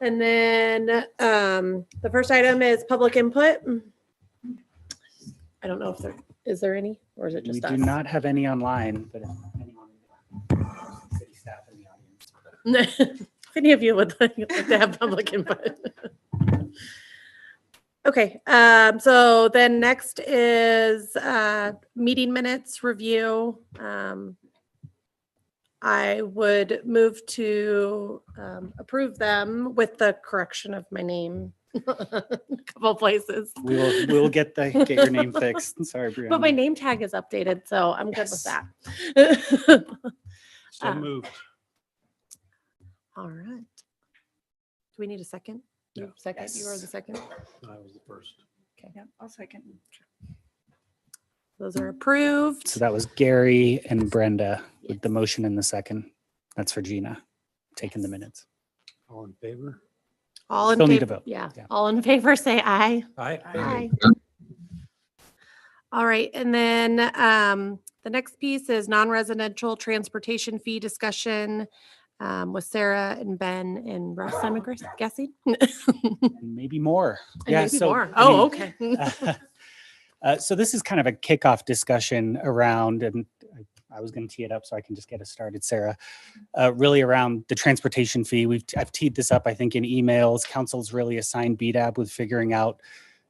And then the first item is public input. I don't know if is there any, or is it just us? We do not have any online, but if anyone, city staff in the audience. If any of you would like to have public input. Okay, so then next is meeting minutes review. I would move to approve them with the correction of my name a couple places. We will get your name fixed. Sorry, Brianna. But my name tag is updated, so I'm good with that. So moved. All right. Do we need a second? No. Second, Yes. you are the second. I was the first. Okay. Yep, I'll second. Those are approved. So that was Gary and Brenda with the motion in the second. That's for Gina, taking the minutes. All in favor? All in Still need favor. to vote. Yeah. Yeah. All in favor, say aye. Aye. Aye. All right. And then the next piece is non-residential transportation fee discussion with Sarah and Ben and Russ, I'm guessing. And maybe more. And maybe more. I Oh, mean, okay. So this is kind of a kickoff discussion around, and I was going to tee it up so I can just get us started, Sarah, really around the transportation fee. I've teed this up, I think, in emails. Council's really assigned BDAB with figuring out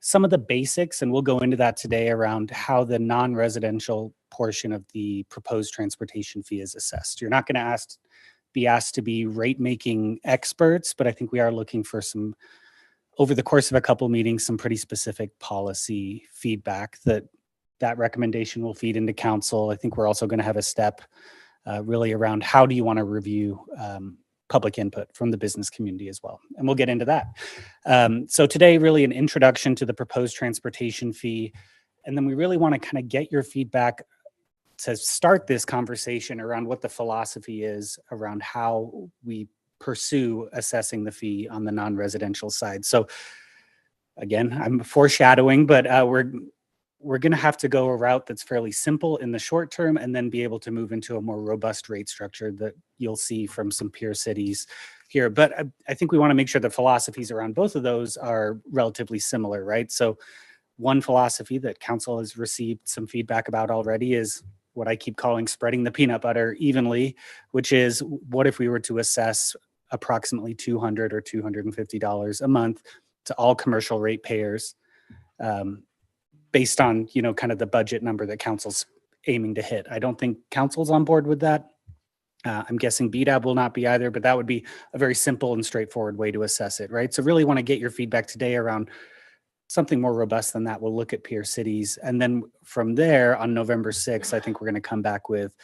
some of the basics, and we'll go into that today around how the non-residential portion of the proposed transportation fee is assessed. You're not going to be asked to be rate-making experts, but I think we are looking for some, over the course of a couple meetings, some pretty specific policy feedback that recommendation will feed into council. I think we're also going to have a step really around how do you want to review public input from the business community as well. And we'll get into that. So today, really an introduction to the proposed transportation fee. And then we really want to kind of get your feedback to start this conversation around what the philosophy is around how we pursue assessing the fee on the non-residential side. So again, I'm foreshadowing, but we're going to have to go a route that's fairly simple in the short term and then be able to move into a more robust rate structure that you'll see from some peer cities here. But I think we want to make sure the philosophies around both of those are relatively similar, right? So one philosophy that council has received some feedback about already is what I keep calling spreading the peanut butter evenly, which is what if we were to assess approximately $200 or $250 a month to all commercial ratepayers, based on, kind of the budget number that council's aiming to hit. I don't think council's on board with that. I'm guessing BDAB will not be either, but that would be a very simple and straightforward way to assess it, right? So really want to get your feedback today around something more robust than that. We'll look at peer cities. And then from there on November 6th, I think we're going to come back with,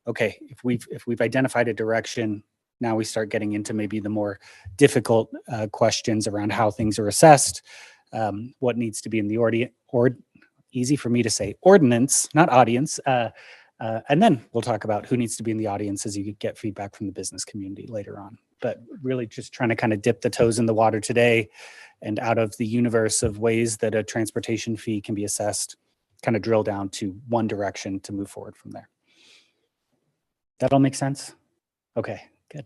okay, if we've identified a direction, now we start getting into maybe the more difficult questions around how things are assessed, what needs to be in the easy for me to say, ordinance, not audience. And then we'll talk about who needs to be in the audience as you get feedback from the business community later on. But really just trying to kind of dip the toes in the water today and out of the universe of ways that a transportation fee can be assessed, kind of drill down to one direction to move forward from there. That all make sense? Okay, good.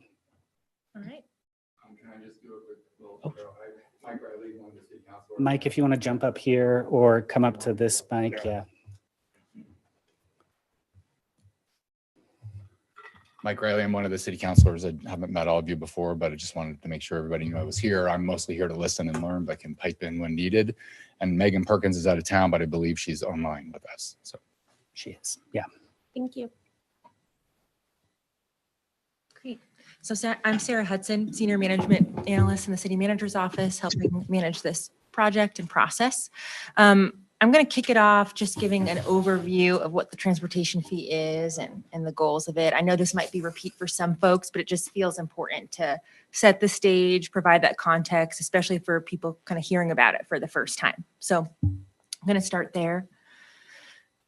All right. Can I just do a quick little intro? Mike Riley, one of the city council. Mike, if you want to jump up here or come up to this mic, yeah. Mike Riley, I'm one of the city councilors. I haven't met all of you before, but I just wanted to make sure everybody knew I was here. I'm mostly here to listen and learn, but can pipe in when needed. And Megan Perkins is out of town, but I believe she's online with us. So She is, yeah. Thank you. Great. So I'm Sarah Hudson, Senior Management Analyst in the City Manager's Office, helping manage this project and process. I'm going to kick it off just giving an overview of what the transportation fee is and the goals of it. I know this might be repeat for some folks, but it just feels important to set the stage, provide that context, especially for people kind of hearing about it for the first time. So I'm going to start there.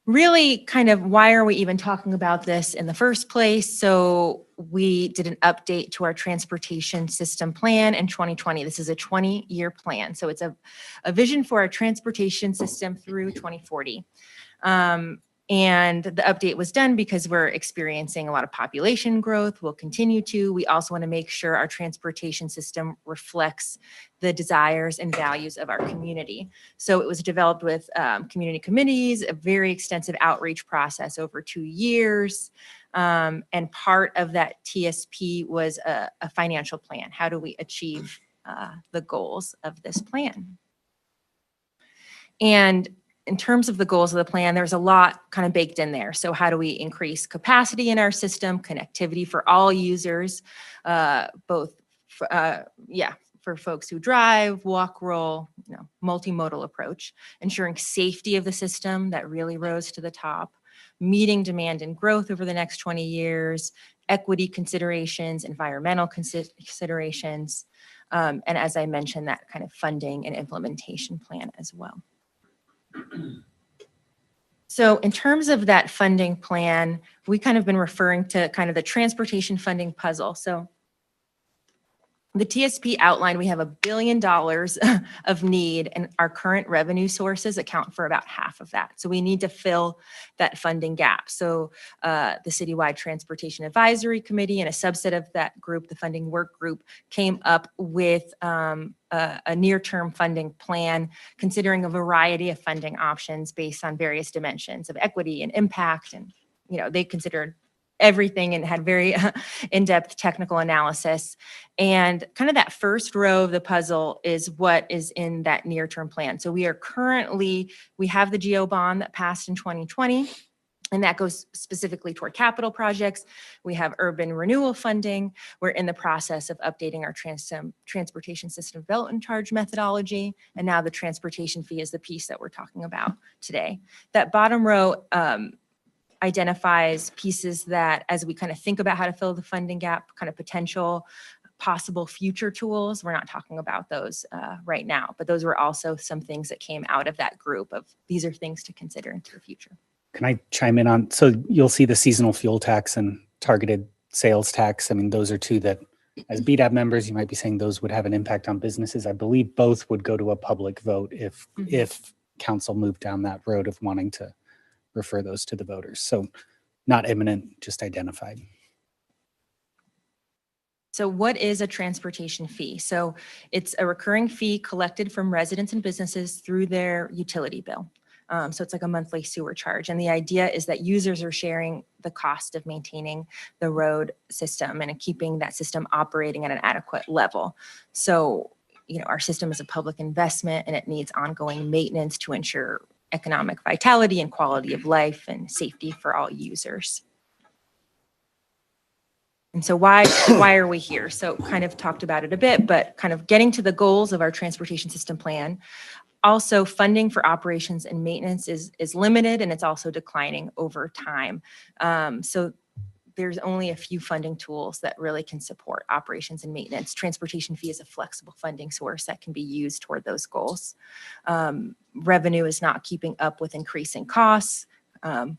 Really kind of why are we even talking about this in the first place? So we did an update to our transportation system plan in 2020. This is a 20-year plan. So it's a vision for our transportation system through 2040. And the update was done because we're experiencing a lot of population growth. We'll continue to. We also want to make sure our transportation system reflects the desires and values of our community. So it was developed with community committees, a very extensive outreach process over 2 years. And part of that TSP was a financial plan. How do we achieve the goals of this plan? And in terms of the goals of the plan, there's a lot kind of baked in there. So how do we increase capacity in our system, connectivity for all users, for folks who drive, walk, roll, multimodal approach, ensuring safety of the system that really rose to the top, meeting demand and growth over the next 20 years, equity considerations, environmental considerations, and as I mentioned, that kind of funding and implementation plan as well. So in terms of that funding plan, we kind of been referring to kind of the transportation funding puzzle. So the TSP outlined we have $1 billion of need, and our current revenue sources account for about half of that. So we need to fill that funding gap. So the Citywide Transportation Advisory Committee and a subset of that group, the funding work group, came up with a near-term funding plan, considering a variety of funding options based on various dimensions of equity and impact. And, they considered everything and had very in-depth technical analysis. And kind of that first row of the puzzle is what is in that near-term plan. So we have the GO bond that passed in 2020, and that goes specifically toward capital projects. We have urban renewal funding. We're in the process of updating our transportation system development charge methodology. And now the transportation fee is the piece that we're talking about today. That bottom row identifies pieces that, as we kind of think about how to fill the funding gap, kind of potential possible future tools. We're not talking about those right now, but those were also some things that came out of that group of these are things to consider into the future. Can I chime in on, so you'll see the seasonal fuel tax and targeted sales tax. I mean, those are two that as BDAB members, you might be saying those would have an impact on businesses. I believe both would go to a public vote if council moved down that road of wanting to refer those to the voters. So not imminent, just identified. So what is a transportation fee? So it's a recurring fee collected from residents and businesses through their utility bill. So it's like a monthly sewer charge. And the idea is that users are sharing the cost of maintaining the road system and keeping that system operating at an adequate level. So, our system is a public investment and it needs ongoing maintenance to ensure economic vitality and quality of life and safety for all users. And so why are we here? So kind of talked about it a bit, but kind of getting to the goals of our transportation system plan. Also, funding for operations and maintenance is limited, and it's also declining over time. So there's only a few funding tools that really can support operations and maintenance. Transportation fee is a flexible funding source that can be used toward those goals. Revenue is not keeping up with increasing costs,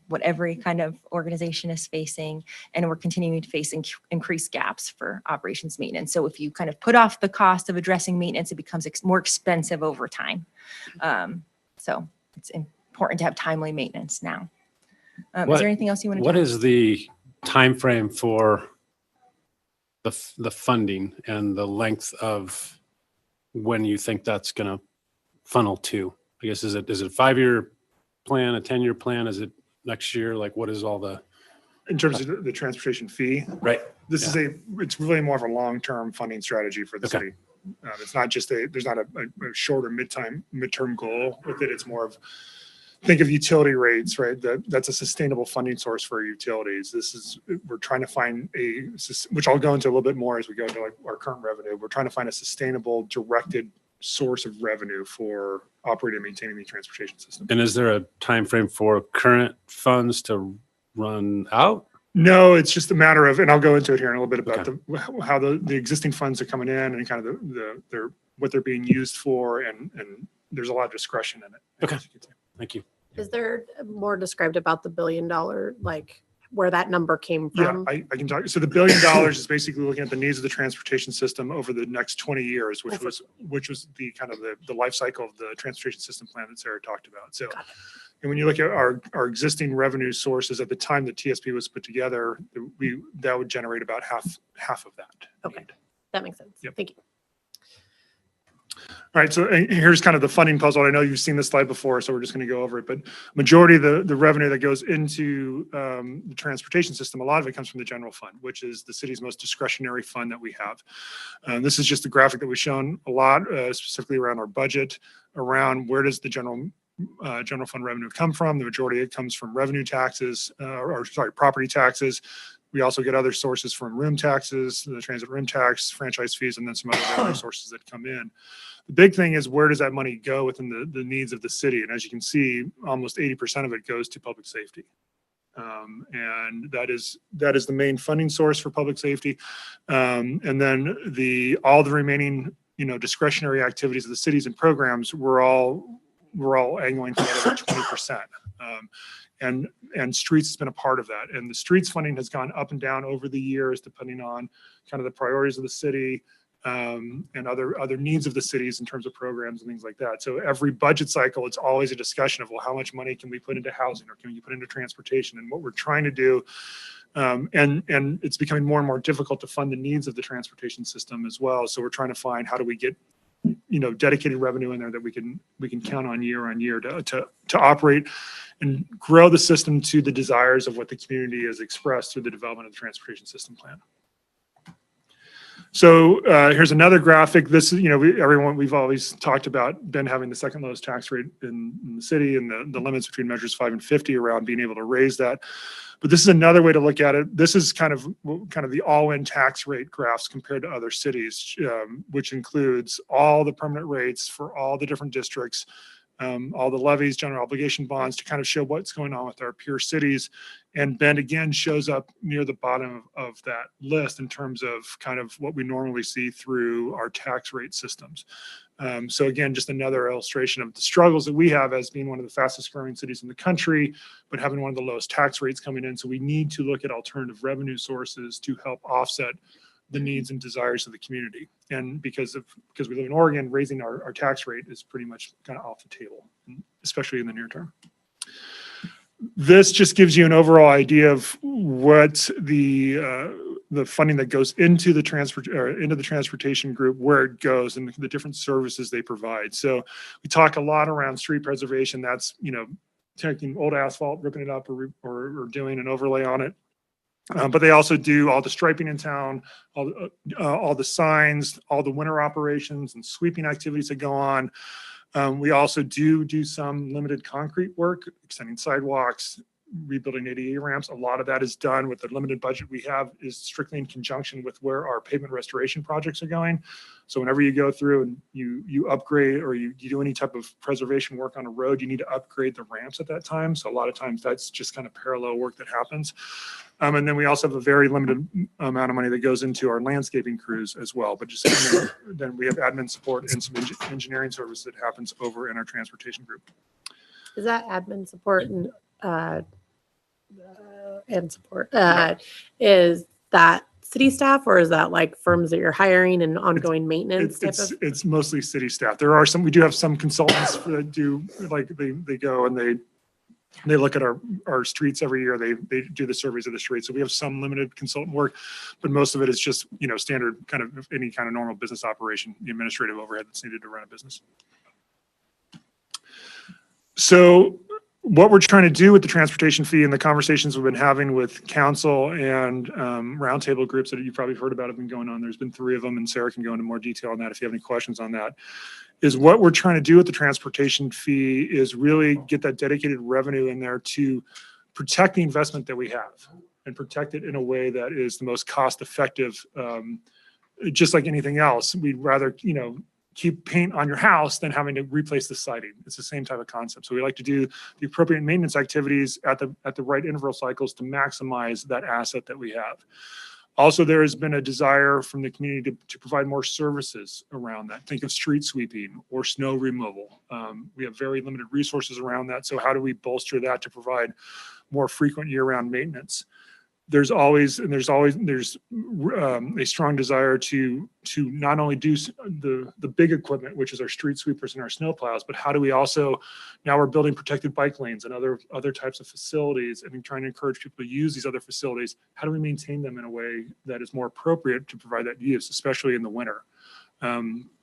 what every kind of organization is facing, and we're continuing to face increased gaps for operations maintenance. So if you kind of put off the cost of addressing maintenance, it becomes more expensive over time. So it's important to have timely maintenance now. Is there anything else you want to What is the time frame for the funding and the length of when you think that's going to funnel to? I guess, is it a 5-year plan, a 10-year plan? Is it next year? Like, what is all the... In terms of the transportation fee? Right. It's really more of a long-term funding strategy for the city. It's not just there's not a short or midterm goal with it. It's more of, think of utility rates, right? That's a sustainable funding source for utilities. We're trying to find which I'll go into a little bit more as we go into like our current revenue. We're trying to find a sustainable, directed source of revenue for operating and maintaining the transportation system. And is there a time frame for current funds to run out? No, it's just a matter of, and I'll go into it here in a little bit about how the existing funds are coming in and kind of what they're being used for, and there's a lot of discretion in it. Okay. Thank you. Is there more described about the $1 billion, like where that number came Yeah, from? I can talk. So the $1 billion is basically looking at the needs of the transportation system over the next 20 years, which was the kind of the life cycle of the transportation system plan that Sarah talked about. So, and when you look at our existing revenue sources at the time that TSP was put together, that would generate about half of that. Okay, need. that makes sense. Yep. Thank you. All right, so here's kind of the funding puzzle. I know you've seen this slide before, so we're just going to go over it. But majority of the revenue that goes into the transportation system, a lot of it comes from the general fund, which is the city's most discretionary fund that we have. This is just a graphic that we've shown a lot, specifically around our budget, around where does the general fund revenue come from. The majority of it comes from revenue taxes, property taxes. We also get other sources from room taxes, the transit room tax, franchise fees, and then some other revenue sources that come in. The big thing is, where does that money go within the needs of the city? And as you can see, almost 80% of it goes to public safety. And that is the main funding source for public safety. And then all the remaining, discretionary activities of the cities and programs, we're all angling for that over 20%. And streets has been a part of that. And the streets funding has gone up and down over the years, depending on kind of the priorities of the city, and other needs of the cities in terms of programs and things like that. So every budget cycle, it's always a discussion of, well, how much money can we put into housing, or can you put into transportation? And what we're trying to do, and it's becoming more and more difficult to fund the needs of the transportation system as well. So we're trying to find, how do we get dedicated revenue in there that we can count on year to operate and grow the system to the desires of what the community has expressed through the development of the transportation system plan. So here's another graphic. This is, we've always talked about Ben having the second lowest tax rate in the city, and the limits between measures 5 and 50 around being able to raise that. But this is another way to look at it. This is kind of the all-in tax rate graphs compared to other cities, which includes all the permanent rates for all the different districts, all the levies, general obligation bonds, to kind of show what's going on with our peer cities. And Bend again shows up near the bottom of that list in terms of kind of what we normally see through our tax rate systems. So again, just another illustration of the struggles that we have as being one of the fastest growing cities in the country, but having one of the lowest tax rates coming in. So we need to look at alternative revenue sources to help offset the needs and desires of the community. And because we live in Oregon, raising our tax rate is pretty much kind of off the table, especially in the near term. This just gives you an overall idea of what the funding that goes into the transportation group, where it goes, and the different services they provide. So we talk a lot around street preservation. That's taking old asphalt, ripping it up, or doing an overlay on it. But they also do all the striping in town, all the signs, all the winter operations and sweeping activities that go on. We also do some limited concrete work, extending sidewalks, rebuilding ADA ramps. A lot of that is done with the limited budget we have, is strictly in conjunction with where our pavement restoration projects are going. So whenever you go through and you upgrade, or you do any type of preservation work on a road, you need to upgrade the ramps at that time. So a lot of times that's just kind of parallel work that happens. And then we also have a very limited amount of money that goes into our landscaping crews as well. But just then we have admin support and some engineering service that happens over in our transportation group. Is that admin support and support? Is that city staff, or is that like firms that you're hiring and ongoing maintenance? It's mostly city staff. We do have some consultants that do, like they go and they look at our streets every year. They do the surveys of the streets. So we have some limited consultant work, but most of it is just, standard kind of any kind of normal business operation, the administrative overhead that's needed to run a business. So what we're trying to do with the transportation fee, and the conversations we've been having with council and roundtable groups that you've probably heard about have been going on. There's been 3 of them, and Sarah can go into more detail on that if you have any questions on that. Is what we're trying to do with the transportation fee is really get that dedicated revenue in there to protect the investment that we have, and protect it in a way that is the most cost effective. Just like anything else, we'd rather, keep paint on your house than having to replace the siding. It's the same type of concept. So we like to do the appropriate maintenance activities at the right interval cycles to maximize that asset that we have. Also, there has been a desire from the community to provide more services around that. Think of street sweeping or snow removal. We have very limited resources around that. So how do we bolster that to provide more frequent year-round maintenance? there's a strong desire to not only do the big equipment, which is our street sweepers and our snow plows, but how do we also, now we're building protected bike lanes and other types of facilities, and trying to encourage people to use these other facilities. How do we maintain them in a way that is more appropriate to provide that use, especially in the winter?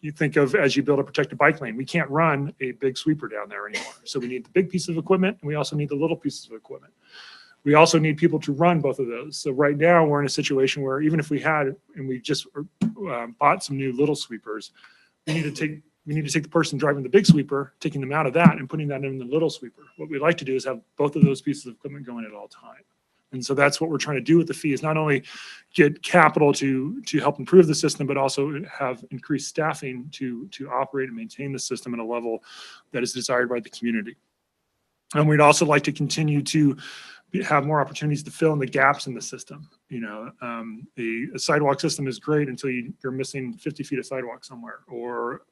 You think of, as you build a protected bike lane, we can't run a big sweeper down there anymore. So we need the big piece of equipment, and we also need the little pieces of equipment. We also need people to run both of those. So right now we're in a situation where even if we had, and we just bought some new little sweepers, we need to take the person driving the big sweeper, taking them out of that and putting that in the little sweeper. What we'd like to do is have both of those pieces of equipment going at all time. And so that's what we're trying to do with the fee, is not only get capital to help improve the system, but also have increased staffing to operate and maintain the system at a level that is desired by the community. And we'd also like to continue to have more opportunities to fill in the gaps in the system. You know, the sidewalk system is great until you're missing 50 feet of sidewalk somewhere, or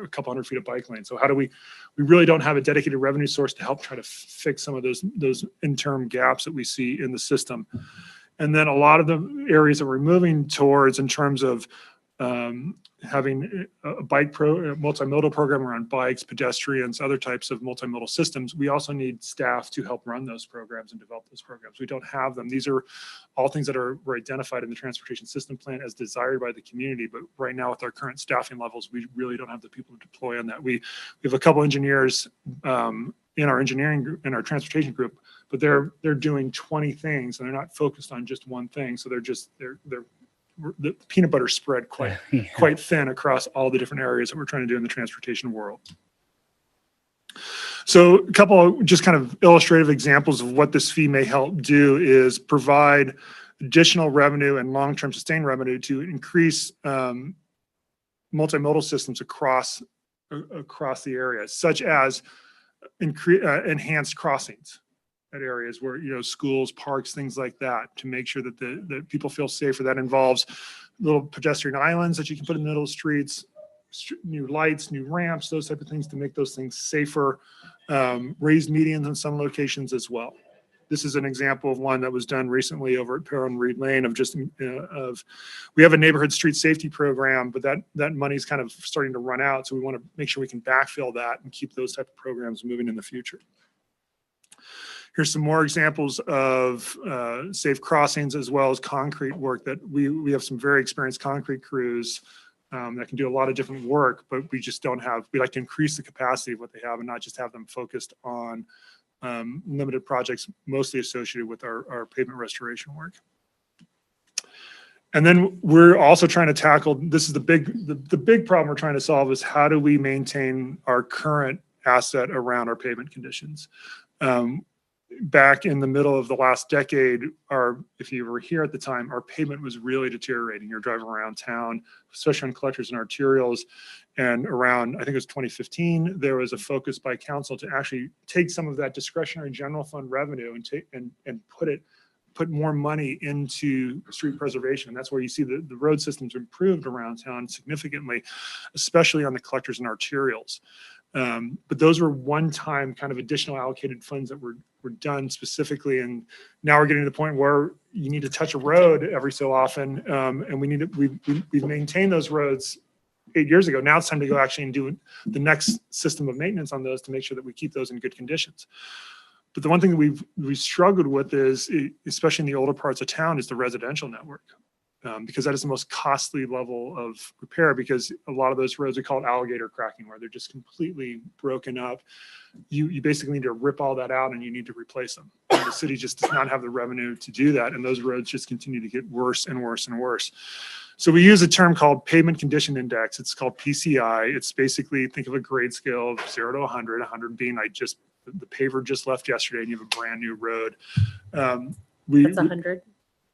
a couple hundred feet of bike lane. So how do we really don't have a dedicated revenue source to help try to fix some of those interim gaps that we see in the system. And then a lot of the areas that we're moving towards in terms of having a multimodal program around bikes, pedestrians, other types of multimodal systems, we also need staff to help run those programs and develop those programs. We don't have them. These are all things that were identified in the transportation system plan as desired by the community. But right now, with our current staffing levels, we really don't have the people to deploy on that. We have a couple engineers in our engineering group, in our transportation group, but they're doing 20 things and they're not focused on just one thing. So the peanut butter spread quite thin across all the different areas that we're trying to do in the transportation world. So a couple of just kind of illustrative examples of what this fee may help do is provide additional revenue and long-term sustained revenue to increase multimodal systems across the area, such as enhanced crossings at areas where, you know, schools, parks, things like that, to make sure that that people feel safer. That involves little pedestrian islands that you can put in the middle of streets, new lights, new ramps, those type of things to make those things safer, raised medians in some locations as well. This is an example of one that was done recently over at Perrin and Reed Lane we have a neighborhood street safety program, but that money is kind of starting to run out. So we want to make sure we can backfill that and keep those type of programs moving in the future. Here's some more examples of safe crossings, as well as concrete work that we have some very experienced concrete crews that can do a lot of different work, but we just don't have, we like to increase the capacity of what they have and not just have them focused on limited projects, mostly associated with our pavement restoration work. And then we're also trying to tackle, this is the big problem we're trying to solve, is how do we maintain our current asset around our pavement conditions. Back in the middle of the last decade, if you were here at the time, our pavement was really deteriorating. You're driving around town, especially on collectors and arterials, and around, I think it was 2015, there was a focus by council to actually take some of that discretionary general fund revenue and put more money into street preservation. And that's where you see the road systems improved around town significantly, especially on the collectors and arterials. But those were one-time kind of additional allocated funds that were done specifically. And now we're getting to the point where you need to touch a road every so often. And we've maintained those roads 8 years ago. Now it's time to go actually and do the next system of maintenance on those to make sure that we keep those in good conditions. But the one thing that we've struggled with is, especially in the older parts of town, is the residential network. Because that is the most costly level of repair, because a lot of those roads, we call it alligator cracking, where they're just completely broken up. You basically need to rip all that out and you need to replace them. And the city just does not have the revenue to do that. And those roads just continue to get worse and worse and worse. So we use a term called pavement condition index. It's called PCI. It's basically, think of a grade scale of 0 to 100, 100 being the paver just left yesterday and you have a brand new road. That's 100.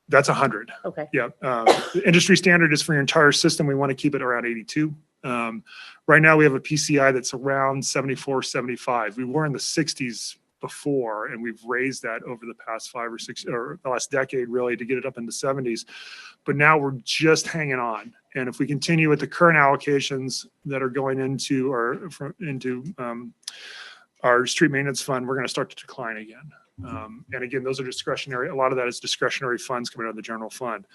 That's 100. Okay. Yeah. The industry standard is for your entire system. We want to keep it around 82. Right now we have a PCI that's around 74, 75. We were in the 60s before, and we've raised that over the past 5 or 6, or the last decade really, to get it up in the 70s. But now we're just hanging on. And if we continue with the current allocations that are going into our street maintenance fund, we're going to start to decline again. And again, those are discretionary. A lot of that is discretionary funds coming out of the general fund.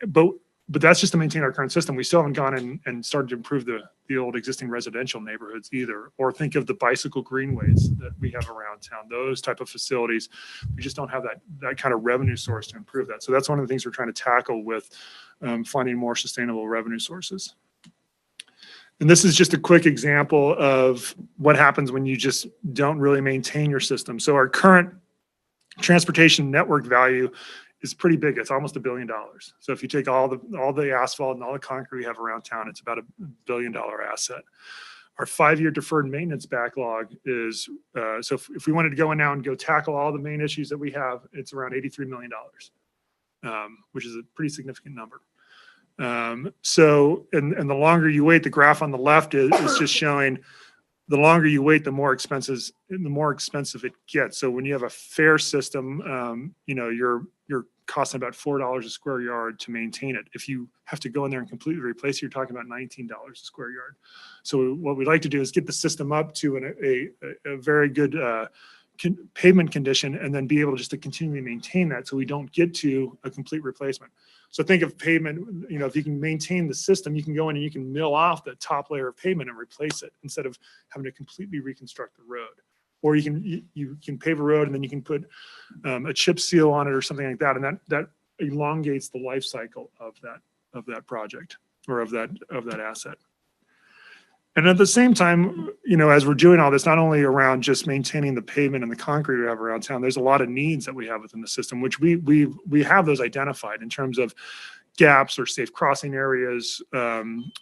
But that's just to maintain our current system. We still haven't gone in and started to improve the old existing residential neighborhoods either, or think of the bicycle greenways that we have around town, those type of facilities. We just don't have that kind of revenue source to improve that. So that's one of the things we're trying to tackle with finding more sustainable revenue sources. And this is just a quick example of what happens when you just don't really maintain your system. So our current transportation network value is pretty big. It's almost $1 billion. So if you take all the asphalt and all the concrete we have around town, it's about $1 billion asset. Our 5-year deferred maintenance backlog is, so if we wanted to go in now and go tackle all the main issues that we have, it's around $83 million, which is a pretty significant number. So, and the longer you wait, the graph on the left is just showing the longer you wait, the more expensive it gets. So when you have a fair system, you're costing about $4 a square yard to maintain it. If you have to go in there and completely replace it, you're talking about $19 a square yard. So what we'd like to do is get the system up to a very good pavement condition, and then be able just to continually maintain that so we don't get to a complete replacement. So think of pavement, if you can maintain the system, you can go in and you can mill off the top layer of pavement and replace it instead of having to completely reconstruct the road. Or you can pave a road and then you can put a chip seal on it or something like that, and that elongates the life cycle of that project or of that asset. And at the same time, as we're doing all this, not only around just maintaining the pavement and the concrete we have around town, there's a lot of needs that we have within the system, which we have those identified in terms of gaps or safe crossing areas,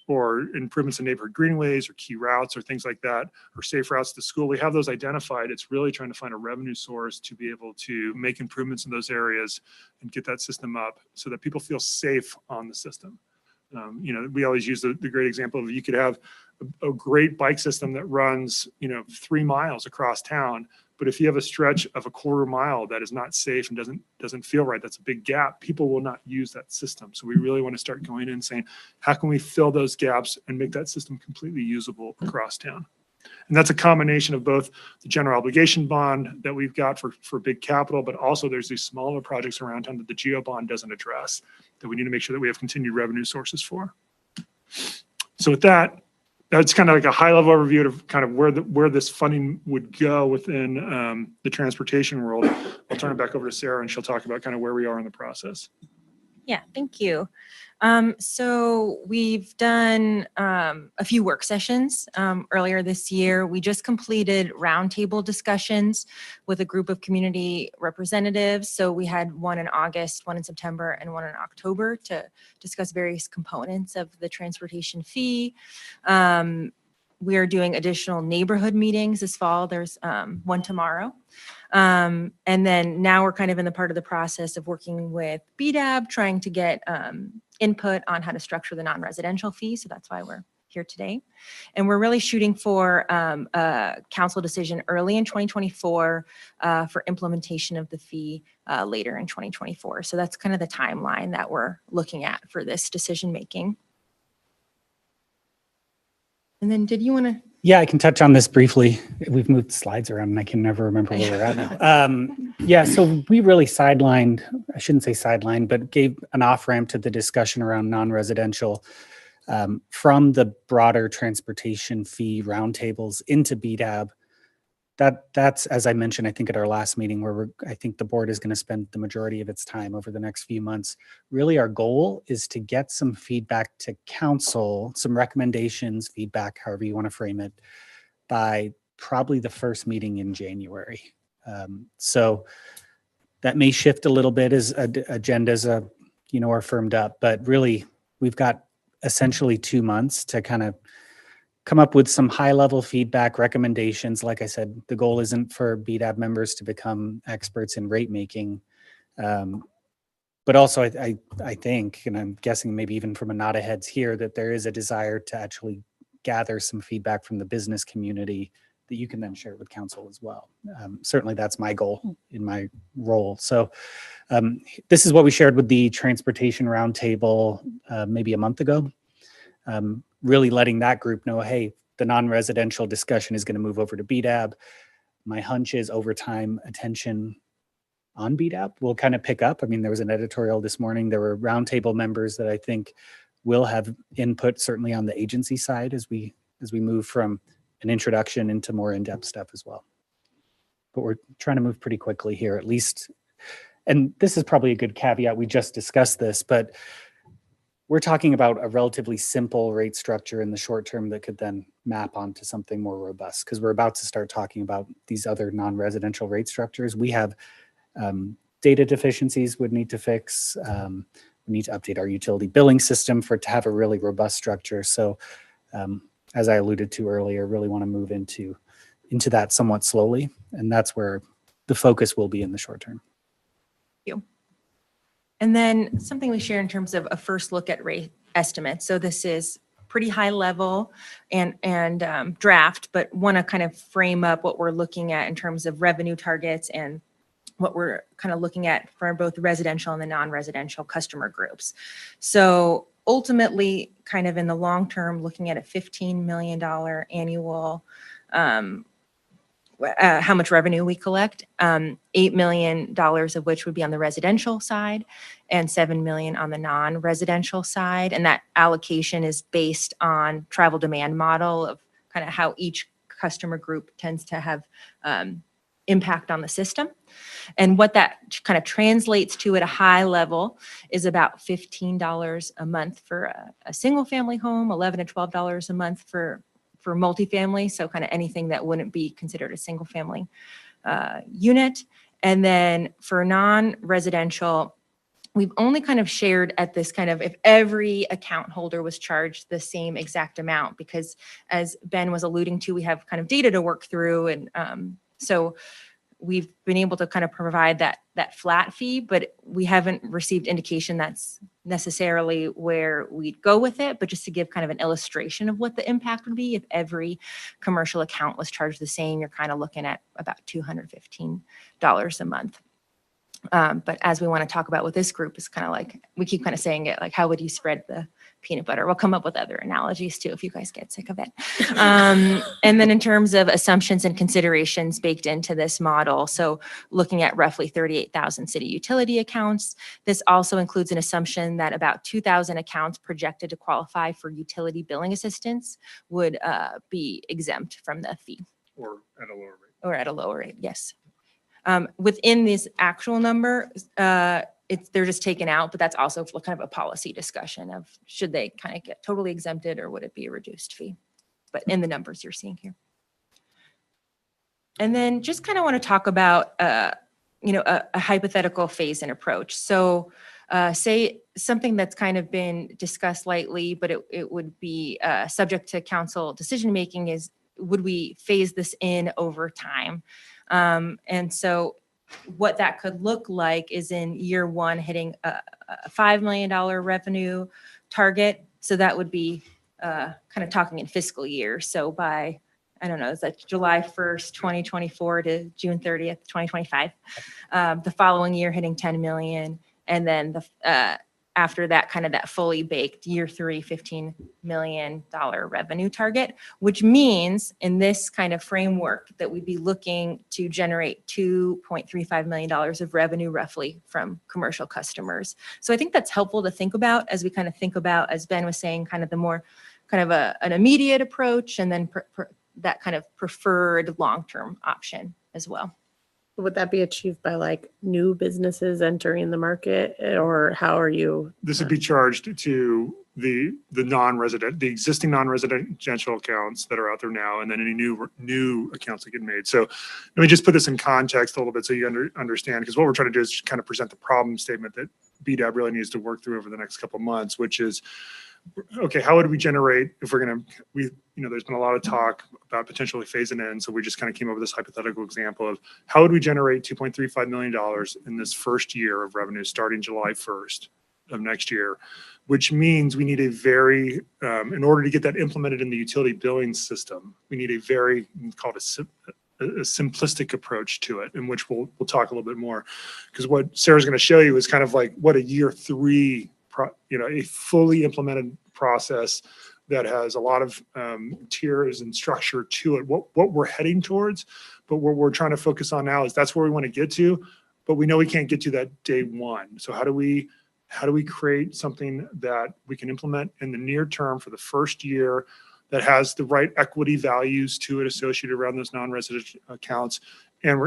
or improvements in neighborhood greenways or key routes or things like that, or safe routes to school. We have those identified. It's really trying to find a revenue source to be able to make improvements in those areas and get that system up so that people feel safe on the system. We always use the great example of you could have a great bike system that runs, 3 miles across town. But if you have a stretch of a quarter mile that is not safe and doesn't feel right, that's a big gap. People will not use that system. So we really want to start going in and saying, how can we fill those gaps and make that system completely usable across town? And that's a combination of both the general obligation bond that we've got for big capital, but also there's these smaller projects around town that the GEO bond doesn't address, that we need to make sure that we have continued revenue sources for. So with that's kind of like a high level overview of kind of where this funding would go within the transportation world. I'll turn it back over to Sarah and she'll talk about kind of where we are in the process. Yeah, thank you. So we've done a few work sessions earlier this year. We just completed roundtable discussions with a group of community representatives. So we had one in August, one in September, and one in October to discuss various components of the transportation fee. We are doing additional neighborhood meetings this fall. There's one tomorrow. And then now we're kind of in the part of the process of working with BDAB, trying to get input on how to structure the non-residential fee. So that's why we're here today. And we're really shooting for a council decision early in 2024 for implementation of the fee later in 2024. So that's kind of the timeline that we're looking at for this decision making. And then did you want to? Yeah, I can touch on this briefly. We've moved slides around and I can never remember where we're at now. So we really sidelined, I shouldn't say sidelined, but gave an off-ramp to the discussion around non-residential from the broader transportation fee roundtables into BDAB. That's, as I mentioned, I think at our last meeting where I think the board is going to spend the majority of its time over the next few months. Really our goal is to get some feedback to council, some recommendations, feedback, however you want to frame it, by probably the first meeting in January. So that may shift a little bit as agendas are firmed up, but really we've got essentially 2 months to kind of come up with some high-level feedback recommendations. Like I said, the goal isn't for BDAB members to become experts in rate making, but also I think, and I'm guessing maybe even from a nod of heads here, that there is a desire to actually gather some feedback from the business community that you can then share with council as well. Certainly that's my goal in my role. So this is what we shared with the transportation roundtable maybe a month ago. Really letting that group know, hey, the non-residential discussion is going to move over to BDAB. My hunch is over time, attention on BDAP will kind of pick up. I mean, there was an editorial this morning. There were roundtable members that I think will have input certainly on the agency side as we move from an introduction into more in-depth stuff as well. But we're trying to move pretty quickly here, at least. And this is probably a good caveat. We just discussed this, but we're talking about a relatively simple rate structure in the short term that could then map onto something more robust, because we're about to start talking about these other non-residential rate structures. We have data deficiencies would need to fix. We need to update our utility billing system for it to have a really robust structure. So as I alluded to earlier, really want to move into that somewhat slowly. And that's where the focus will be in the short term. And then something we share in terms of a first look at rate estimates. So this is pretty high level and draft, but want to kind of frame up what we're looking at in terms of revenue targets and what we're kind of looking at for both residential and the non-residential customer groups. So ultimately, kind of in the long term, looking at a $15 million annual how much revenue we collect, $8 million of which would be on the residential side and $7 million on the non-residential side. And that allocation is based on travel demand model of kind of how each customer group tends to have impact on the system. And what that kind of translates to at a high level is about $15 a month for a single family home, $11 to $12 a month for multifamily, so kind of anything that wouldn't be considered a single family unit. And then for non-residential, we've only kind of shared at this kind of if every account holder was charged the same exact amount, because as Ben was alluding to, we have kind of data to work through. And so we've been able to kind of provide that flat fee, but we haven't received indication that's necessarily where we'd go with it. But just to give kind of an illustration of what the impact would be if every commercial account was charged the same, you're kind of looking at about $215 a month. But as we want to talk about with this group is kind of like, we keep kind of saying it, like, how would you spread the peanut butter? We'll come up with other analogies too, if you guys get sick of it. And then in terms of assumptions and considerations baked into this model, so looking at roughly 38,000 city utility accounts, this also includes an assumption that about 2,000 accounts projected to qualify for utility billing assistance would be exempt from the fee. Or at a lower rate. Or at a lower rate, yes. Within this actual number, they're just taken out, but that's also kind of a policy discussion of should they kind of get totally exempted or would it be a reduced fee? But in the numbers you're seeing here. And then just kind of want to talk about, a hypothetical phase-in approach. So say something that's kind of been discussed lightly, but it would be subject to council decision-making is, would we phase this in over time? And so what that could look like is in year one hitting a $5 million revenue target. So that would be kind of talking in fiscal year. So by, I don't know, is that July 1st, 2024 to June 30th, 2025. The following year hitting 10 million. And then after that, kind of that fully baked year three, $15 million revenue target, which means in this kind of framework that we'd be looking to generate $2.35 million of revenue roughly from commercial customers. So I think that's helpful to think about as we kind of think about, as Ben was saying, kind of the more kind of an immediate approach and then that kind of preferred long-term option as well. Would that be achieved by like new businesses entering the market, or how are you? This would be charged to the existing non-residential accounts that are out there now, and then any new accounts that get made. So let me just put this in context a little bit so you understand, because what we're trying to do is kind of present the problem statement that BDAB really needs to work through over the next couple of months, which is, okay, how would we generate if we're going to, there's been a lot of talk about potentially phasing in. So we just kind of came up with this hypothetical example of how would we generate $2.35 million in this first year of revenue starting July 1st of next year, which means we need a very, in order to get that implemented in the utility billing system, we need a very, called a simplistic approach to it, in which we'll talk a little bit more. Because what Sarah's going to show you is kind of like what a year three, a fully implemented process that has a lot of tiers and structure to it, what we're heading towards. But what we're trying to focus on now is that's where we want to get to. but we know we can't get to that day one. So how do we create something that we can implement in the near term for the first year that has the right equity values to it associated around those non-resident accounts, and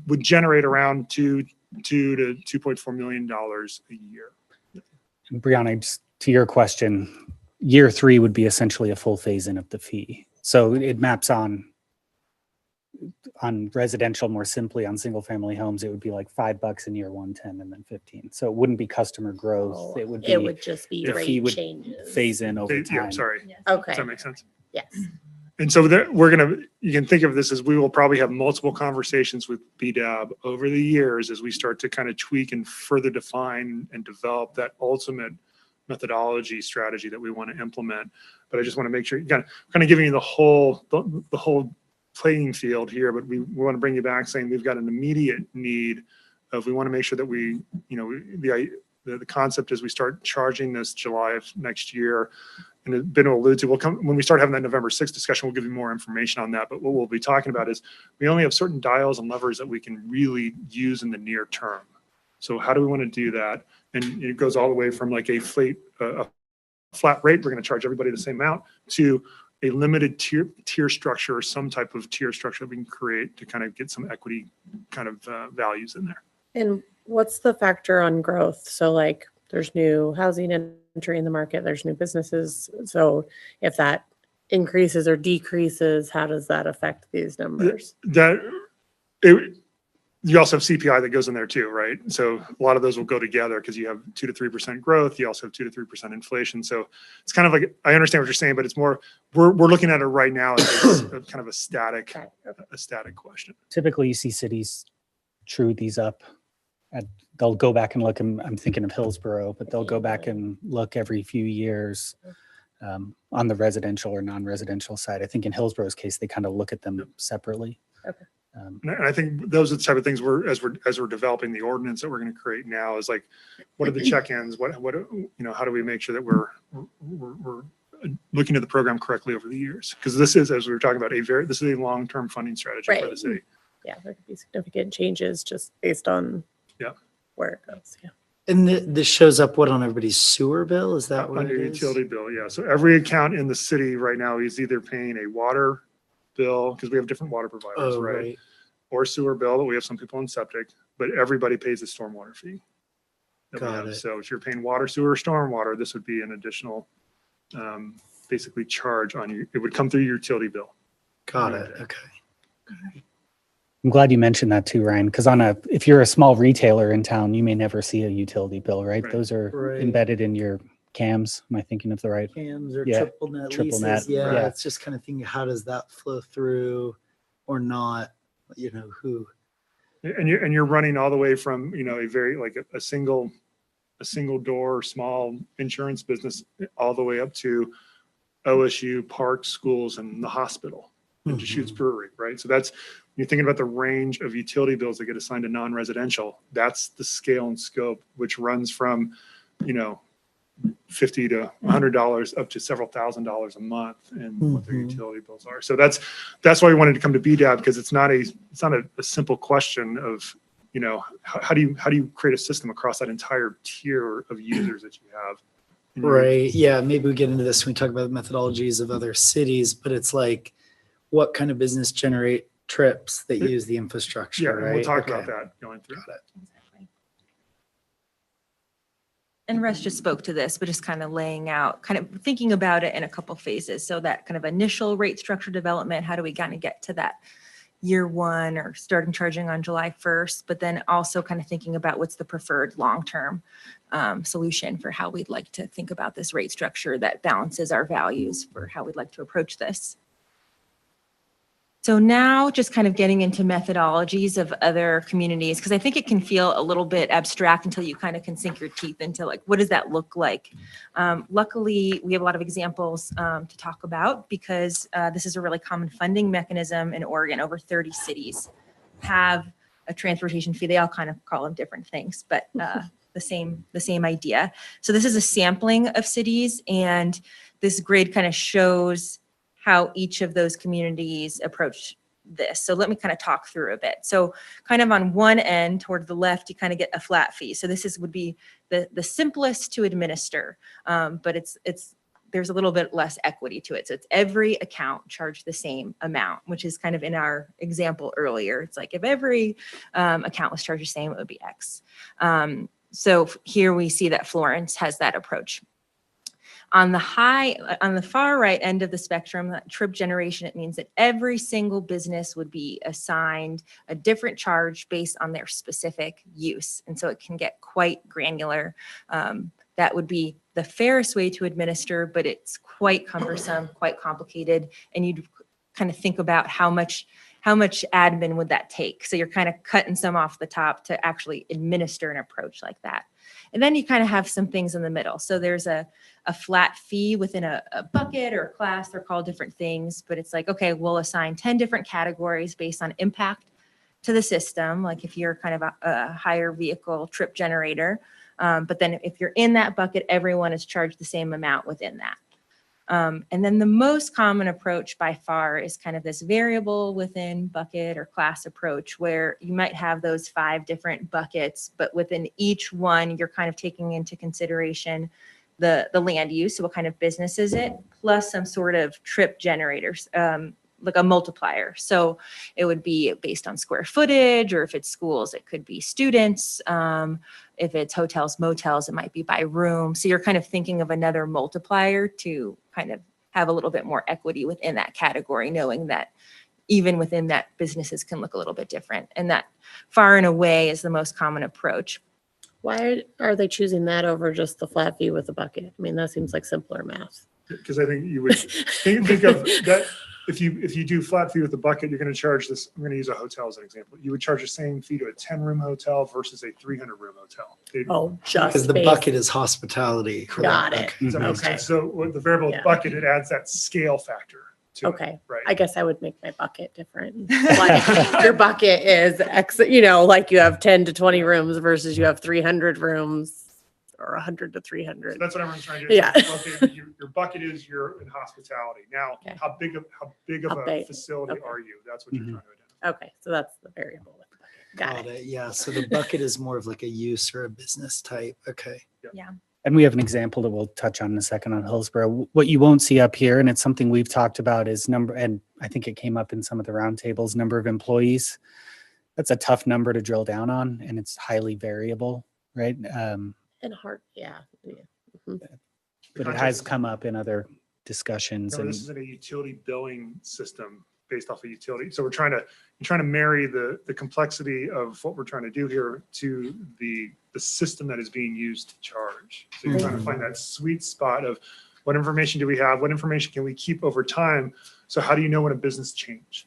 would generate around $2 to $2.4 million a year. Brianna, just to your question, year 3 would be essentially a full phase-in of the fee. So it maps on residential more simply. On single family homes, it would be like $5 in year 1, 10, and then 15. So it wouldn't be customer growth. It would just be the fee rate would changes. phase in over Yeah, time. sorry. Okay. Does that make sense? Yes. And so you can think of this as we will probably have multiple conversations with BDAB over the years as we start to kind of tweak and further define and develop that ultimate methodology strategy that we want to implement. But I just want to make sure, kind of giving you the whole playing field here, but we want to bring you back saying we've got an immediate need of, we want to make sure that we, the concept is we start charging this July of next year. And it's been alluded to, when we start having that November 6th discussion, we'll give you more information on that. But what we'll be talking about is we only have certain dials and levers that we can really use in the near term. So how do we want to do that? And it goes all the way from like a flat rate, we're going to charge everybody the same amount, to a limited tier structure or some type of tier structure that we can create to kind of get some equity kind of values in there. And what's the factor on growth? So like there's new housing entering the market, there's new businesses. So if that increases or decreases, how does that affect these numbers? You also have CPI that goes in there too, right? So a lot of those will go together because you have 2 to 3% growth. You also have 2 to 3% inflation. So it's kind of like, I understand what you're saying, but it's more, we're looking at it right now as kind of a static question. Typically, you see cities true these up. They'll go back and look, and I'm thinking of Hillsborough, but they'll go back and look every few years on the residential or non-residential side. I think in Hillsborough's case, they kind of look at them separately. Okay. And I think those are the type of things as we're developing the ordinance that we're going to create now is like, what are the check-ins? How do we make sure that we're looking at the program correctly over the years? Because this is, as we were talking about, this is a long-term funding strategy for the city. Yeah, there could be significant changes just based on where it goes. Yeah. And this shows up on everybody's sewer bill? Is that what On it your is? utility bill, yeah. So every account in the city right now is either paying a water bill, because we have different water providers, Oh, right? right. Or sewer bill, but we have some people in septic, but everybody pays a stormwater fee. that we Got have. it. So if you're paying water, sewer, or stormwater, this would be an additional, basically charge on you. It would come through your utility bill. Got it. Okay. I'm glad you mentioned that too, Ryan, because if you're a small retailer in town, you may never see a utility bill, right? Right. Those are Right. embedded in your CAMs. Am I thinking of the right? Cams or Yeah, triple net triple leases. net, Yeah, yeah. it's just kind of thinking, how does that flow through or not? Who? And you're running all the way from, a very, like a single door, small insurance business, all the way up to OSU, parks, schools, and the hospital, and Deschutes Brewery, right? So that's, you're thinking about the range of utility bills that get assigned to non-residential. That's the scale and scope, which runs from, $50 to $100 up to several $1,000s a month and what their utility bills are. So that's why we wanted to come to BDAB, because it's not a simple question of, how do you create a system across that entire tier of users that you have? Right. Yeah. Maybe we get into this when we talk about the methodologies of other cities, but it's like, what kind of business generate trips that use the infrastructure? Yeah, right? and we'll talk Okay. about that going through. Got it. And Russ just spoke to this, but just kind of laying out, kind of thinking about it in a couple phases. So that kind of initial rate structure development, how do we kind of get to that year one or starting charging on July 1st, but then also kind of thinking about what's the preferred long-term solution for how we'd like to think about this rate structure that balances our values for how we'd like to approach this. So now just kind of getting into methodologies of other communities, because I think it can feel a little bit abstract until you kind of can sink your teeth into like, what does that look like? Luckily, we have a lot of examples to talk about because this is a really common funding mechanism in Oregon. Over 30 cities have a transportation fee. They all kind of call them different things, but the same idea. So this is a sampling of cities, and this grid kind of shows how each of those communities approach this. So let me kind of talk through a bit. So kind of on one end toward the left, you kind of get a flat fee. So this would be the simplest to administer, but there's a little bit less equity to it. So it's every account charged the same amount, which is kind of in our example earlier. It's like if every account was charged the same, it would be X. So here we see that Florence has that approach. On the far right end of the spectrum, that trip generation, it means that every single business would be assigned a different charge based on their specific use. And so it can get quite granular. That would be the fairest way to administer, but it's quite cumbersome, quite complicated. And you'd kind of think about how much admin would that take? So you're kind of cutting some off the top to actually administer an approach like that. And then you kind of have some things in the middle. So there's a flat fee within a bucket or a class. They're called different things, but it's like, okay, we'll assign 10 different categories based on impact to the system. Like if you're kind of a higher vehicle trip generator, but then if you're in that bucket, everyone is charged the same amount within that. And then the most common approach by far is kind of this variable within bucket or class approach, where you might have those 5 different buckets, but within each one, you're kind of taking into consideration the land use. So what kind of business is it? Plus some sort of trip generators, like a multiplier. So it would be based on square footage, or if it's schools, it could be students. If it's hotels, motels, it might be by room. So you're kind of thinking of another multiplier to kind of have a little bit more equity within that category, knowing that even within that, businesses can look a little bit different. And that far and away is the most common approach. Why are they choosing that over just the flat fee with the bucket? I mean, that seems like simpler math. Because I think you would think of that. If you do flat fee with the bucket, you're going to charge this. I'm going to use a hotel as an example. You would charge the same fee to a 10-room hotel versus a 300-room hotel. Just Because the based- bucket is hospitality. Got it. Does that make Okay. sense? So with the variable Yeah. bucket, it adds that scale factor to it, Okay. right? I guess I would make my bucket different. Like your bucket is X, like you have 10 to 20 rooms versus you have 300 rooms or 100 to So 300. that's what everyone's trying to do. Yeah. Okay, your bucket is you're in hospitality. Now, Okay. how big of How a big? facility Okay. are you? That's what you're Mhm. trying to identify. Okay. So that's the variable with the bucket. Got it. Yeah. So the bucket is more of like a use or a business type. Okay. And we have an example that we'll touch on in a second on Hillsborough. What you won't see up here, and it's something we've talked about, is number, and I think it came up in some of the roundtables, number of employees. That's a tough number to drill down on, and it's highly variable, right? And hard. Yeah. Mhm. But it has come up in other discussions. Remember, And this is in a utility billing system based off of utility. So we're trying to marry the complexity of what we're trying to do here to the system that is being used to charge. So you're trying to find that sweet spot of what information do we have? What information can we keep over time? So how do you know when a business changes,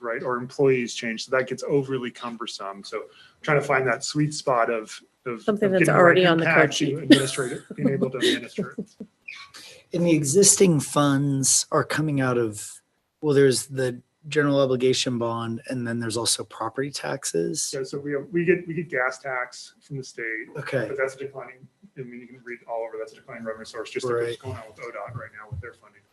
right? Or employees change. So that gets overly cumbersome. So trying to find that sweet spot of Something of that's getting the already right on the impact code to sheet. administrate it, being able to administer it. And the existing funds are coming out of, well, there's the general obligation bond, and then there's also property taxes. Yeah, so we get gas tax from the state, Okay. but that's a declining. I mean, you can read all over. That's a declining revenue source. Just like Right. what's going on with ODOT right now with their funding.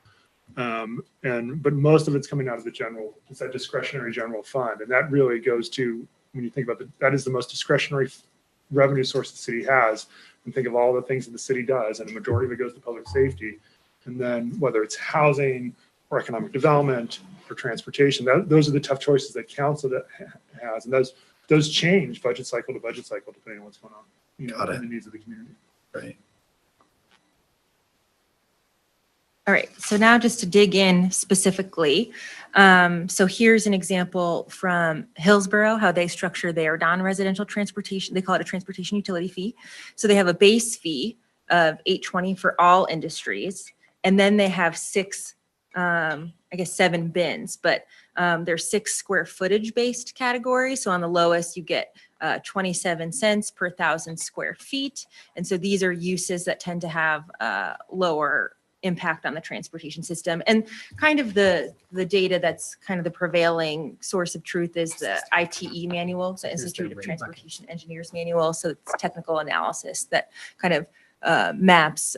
But most of it's coming out of it's that discretionary general fund, and that really goes to, when you think about that is the most discretionary revenue source the city has. And think of all the things that the city does, and the majority of it goes to public safety. And then whether it's housing or economic development or transportation, those are the tough choices that council has, and those change budget cycle to budget cycle depending on what's going on, Got it. and the needs of the community. Right. All right, so now just to dig in specifically. So here's an example from Hillsborough, how they structure their non-residential transportation. They call it a transportation utility fee. So they have a base fee of $8.20 for all industries. And then they have 7 bins, but there's 6 square footage based categories. So on the lowest, you get 27 cents per 1,000 square feet. And so these are uses that tend to have lower impact on the transportation system. And kind of the data that's kind of the prevailing source of truth is the ITE manual, so Institute of Transportation Engineers Manual. So it's technical analysis that kind of maps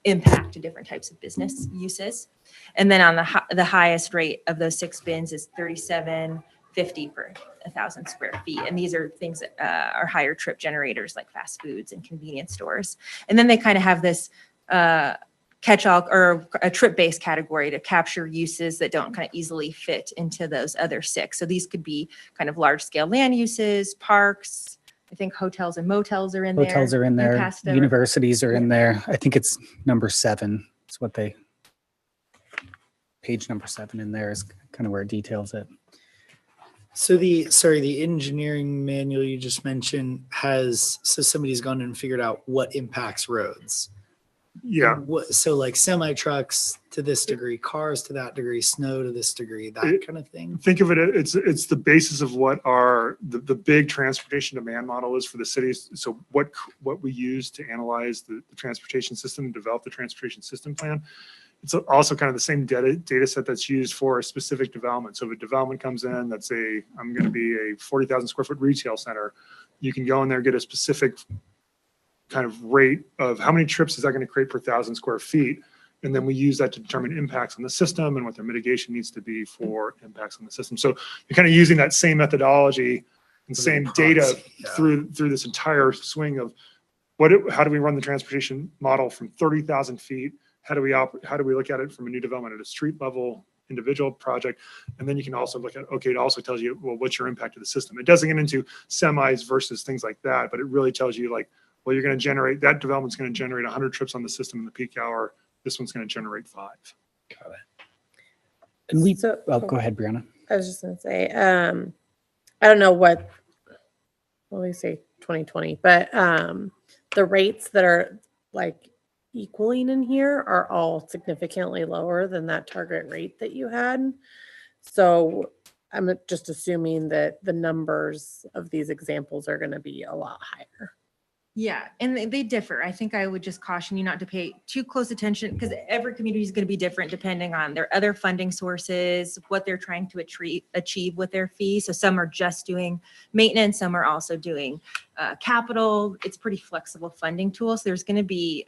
impact to different types of business uses. And then on the highest rate of those 6 bins is $37.50 per 1,000 square feet. And these are things that are higher trip generators like fast foods and convenience stores. And then they kind of have this catch-all or a trip-based category to capture uses that don't kind of easily fit into those other 6. So these could be kind of large-scale land uses, parks. I think hotels and motels are in there. Hotels are in there. passed over. Universities are in there. I think it's number 7. It's what they, page number 7 in there is kind of where it details it. So the engineering manual you just mentioned has, so somebody's gone and figured out what impacts roads. Yeah. So like semi trucks to this degree, cars to that degree, snow to this degree, that kind of thing. Think of it, it's the basis of what the big transportation demand model is for the cities. So what we use to analyze the transportation system and develop the transportation system plan. It's also kind of the same data set that's used for a specific development. So if a development comes in, that's I'm going to be a 40,000 square foot retail center, you can go in there, get a specific kind of rate of how many trips is that going to create per 1,000 square feet. And then we use that to determine impacts on the system and what their mitigation needs to be for impacts on the system. So you're kind of using that same methodology and same data through this entire swing of how do we run the transportation model from 30,000 feet? How do we look at it from a new development at a street level, individual project? And then you can also look at, okay, it also tells you, well, what's your impact to the system? It doesn't get into semis versus things like that, but it really tells you like, well, you're going to generate, that development's going to generate 100 trips on the system in the peak hour. This one's going to generate 5. Got it. And go ahead, Brianna. I was just going to say, I don't know what, well, we say 2020, but the rates that are like equaling in here are all significantly lower than that target rate that you had. So I'm just assuming that the numbers of these examples are going to be a lot higher. Yeah, and they differ. I think I would just caution you not to pay too close attention because every community is going to be different depending on their other funding sources, what they're trying to achieve with their fee. So some are just doing maintenance, some are also doing capital. It's pretty flexible funding tool. So there's going to be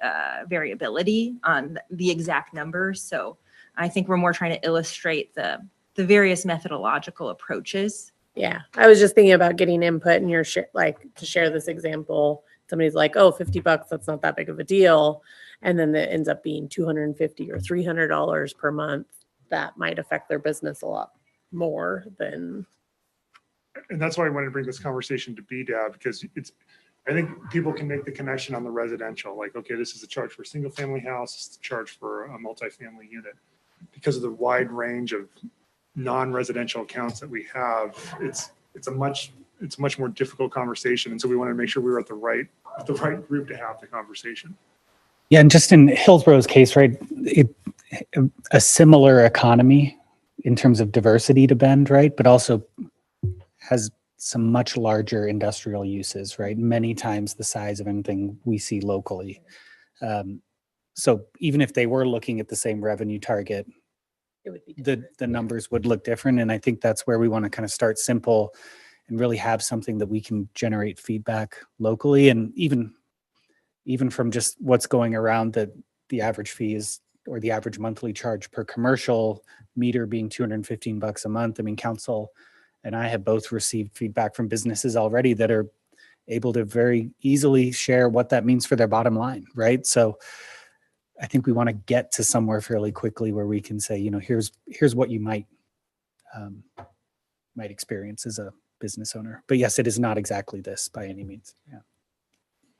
variability on the exact numbers. So I think we're more trying to illustrate the various methodological approaches. Yeah, I was just thinking about getting input in your to share this example. Somebody's like, oh, $50, that's not that big of a deal. And then it ends up being $250 or $300 per month. That might affect their business a lot more than. And that's why I wanted to bring this conversation to BDAB, because I think people can make the connection on the residential. Like, okay, this is a charge for a single family house, it's a charge for a multifamily unit. Because of the wide range of non-residential accounts that we have, it's a much more difficult conversation. And so we wanted to make sure we were at the right group to have the conversation. Yeah, and just in Hillsborough's case, right, a similar economy in terms of diversity to Bend, right, but also has some much larger industrial uses, right, many times the size of anything we see locally. So even if they were looking at the same revenue target, It would be the numbers would look different. And I think that's where we want to kind of start simple and really have something that we can generate feedback locally. And even from just what's going around, that the average fee is, or the average monthly charge per commercial meter being $215 a month. I mean, council and I have both received feedback from businesses already that are able to very easily share what that means for their bottom line, right? So I think we want to get to somewhere fairly quickly where we can say, here's what you might experience as a business owner. But yes, it is not exactly this by any means. Yeah.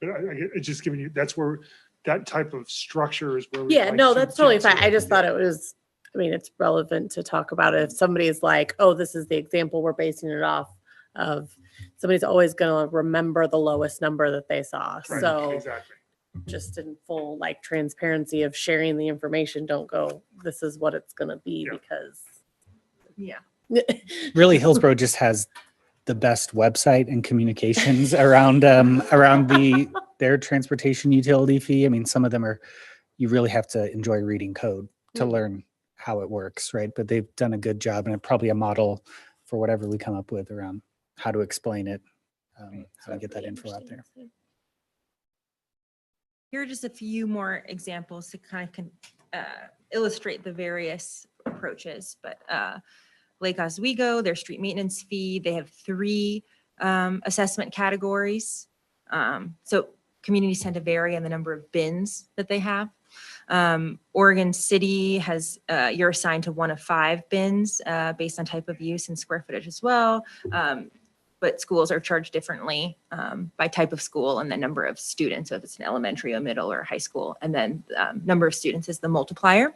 But it's just giving you, that's where that type of structure is where we. Yeah, no, that's totally fine. I just thought it was, it's relevant to talk about it. If somebody's like, oh, this is the example we're basing it off of, somebody's always going to remember the lowest number that they saw. Right, So exactly. Just in full transparency of sharing the information, don't go, this is what it's going to be, because. Yeah. Really, Hillsborough just has the best website and communications around their transportation utility fee. I mean, some of them you really have to enjoy reading code to learn how it works, right? But they've done a good job, and probably a model for whatever we come up with around how to explain it, how to get that info out there. Here are just a few more examples to kind of illustrate the various approaches. But Lake Oswego, their street maintenance fee, they have 3 assessment categories. So communities tend to vary in the number of bins that they have. Oregon City has, you're assigned to 1 of 5 bins based on type of use and square footage as well. But schools are charged differently by type of school and the number of students. So if it's an elementary, a middle, or a high school, and then number of students is the multiplier.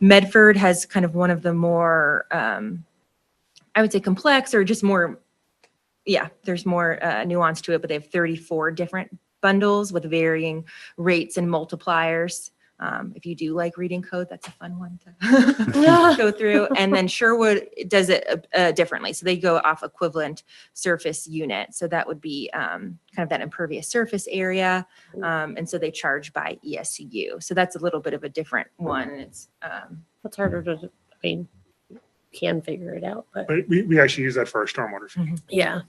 Medford has kind of one of the more, I would say, complex, or just more, yeah, there's more nuance to it, but they have 34 different bundles with varying rates and multipliers. If you do like reading code, that's a fun one to go through. And then Sherwood does it differently. So they go off equivalent surface unit. So that would be kind of that impervious surface area. And so they charge by ESU. So that's a little bit of a different one. It's It's harder to, I mean, can figure it out, but But we actually use that for our stormwater fee. yeah.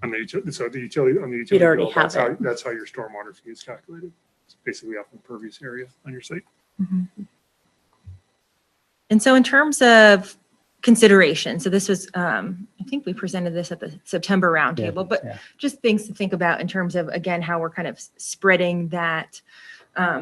On the utility, so the utility, on the You'd utility already bill, have that's how your stormwater fee is calculated. It's basically off the impervious area on your site. And so in terms of consideration, so this was, I think we presented this at the September roundtable, but yeah. just things to think about in terms of, again, how we're kind of spreading that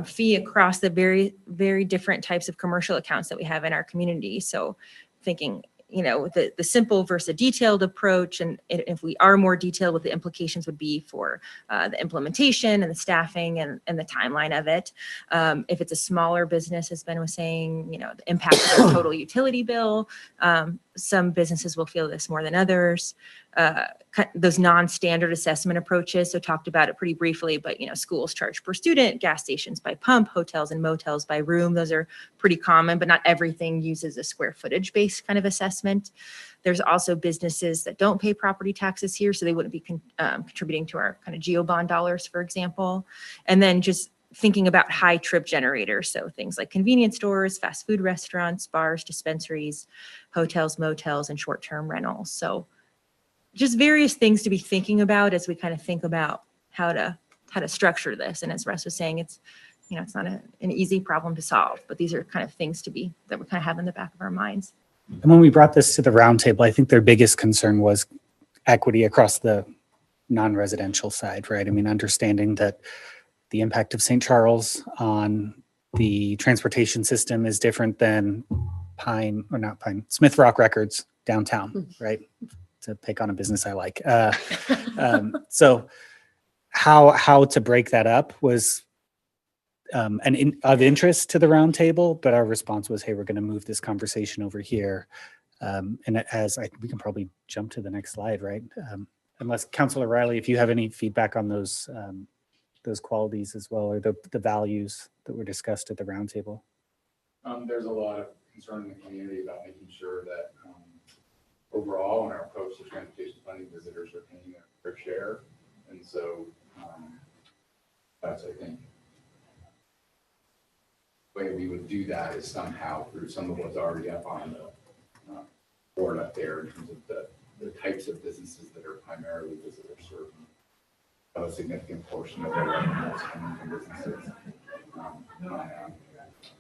fee across the very, very different types of commercial accounts that we have in our community. So thinking, you know, the simple versus a detailed approach. And if we are more detailed, what the implications would be for the implementation and the staffing and the timeline of it. If it's a smaller business, as Ben was saying, you know, the impact of their total utility bill. Some businesses will feel this more than others. Those non-standard assessment approaches. So talked about it pretty briefly, but you know, schools charge per student, gas stations by pump, hotels and motels by room. Those are pretty common, but not everything uses a square footage based kind of assessment. There's also businesses that don't pay property taxes here, so they wouldn't be contributing to our kind of GeoBond dollars, for example. And then just thinking about high trip generators. So things like convenience stores, fast food restaurants, bars, dispensaries, hotels, motels, and short-term rentals. So just various things to be thinking about as we kind of think about how to structure this. And as Russ was saying, it's, you know, it's not an easy problem to solve, but these are kind of things that we kind of have in the back of our minds. And when we brought this to the roundtable, I think their biggest concern was equity across the non-residential side, right? I mean, understanding that the impact of St. Charles on the transportation system is different than Smith Rock Records downtown, right? To pick on a business I like. So how to break that up was of interest to the roundtable, but our response was, hey, we're going to move this conversation over here. And we can probably jump to the next slide, right? Unless Councilor Riley, if you have any feedback on those qualities as well, or the values that were discussed at the roundtable. There's a lot of concern in the community about making sure that overall in our approach to transportation funding, visitors are paying their fair share. And so that's, I think, the way we would do that is somehow through some of what's already up on the board up there in terms of the types of businesses that are primarily visitor serving. A significant portion of their revenue is coming from businesses.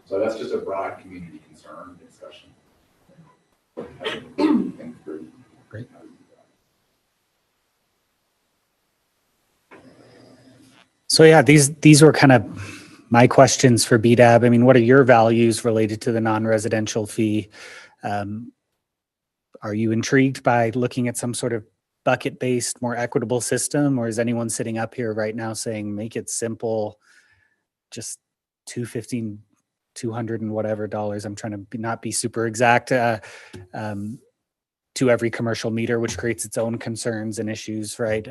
So that's just a broad community concern discussion. Great. So yeah, these were kind of my questions for BDAB. I mean, what are your values related to the non-residential fee? Are you intrigued by looking at some sort of bucket-based, more equitable system, or is anyone sitting up here right now saying, make it simple, just $215, $200 and whatever dollars, I'm trying to not be super exact, to every commercial meter, which creates its own concerns and issues, right?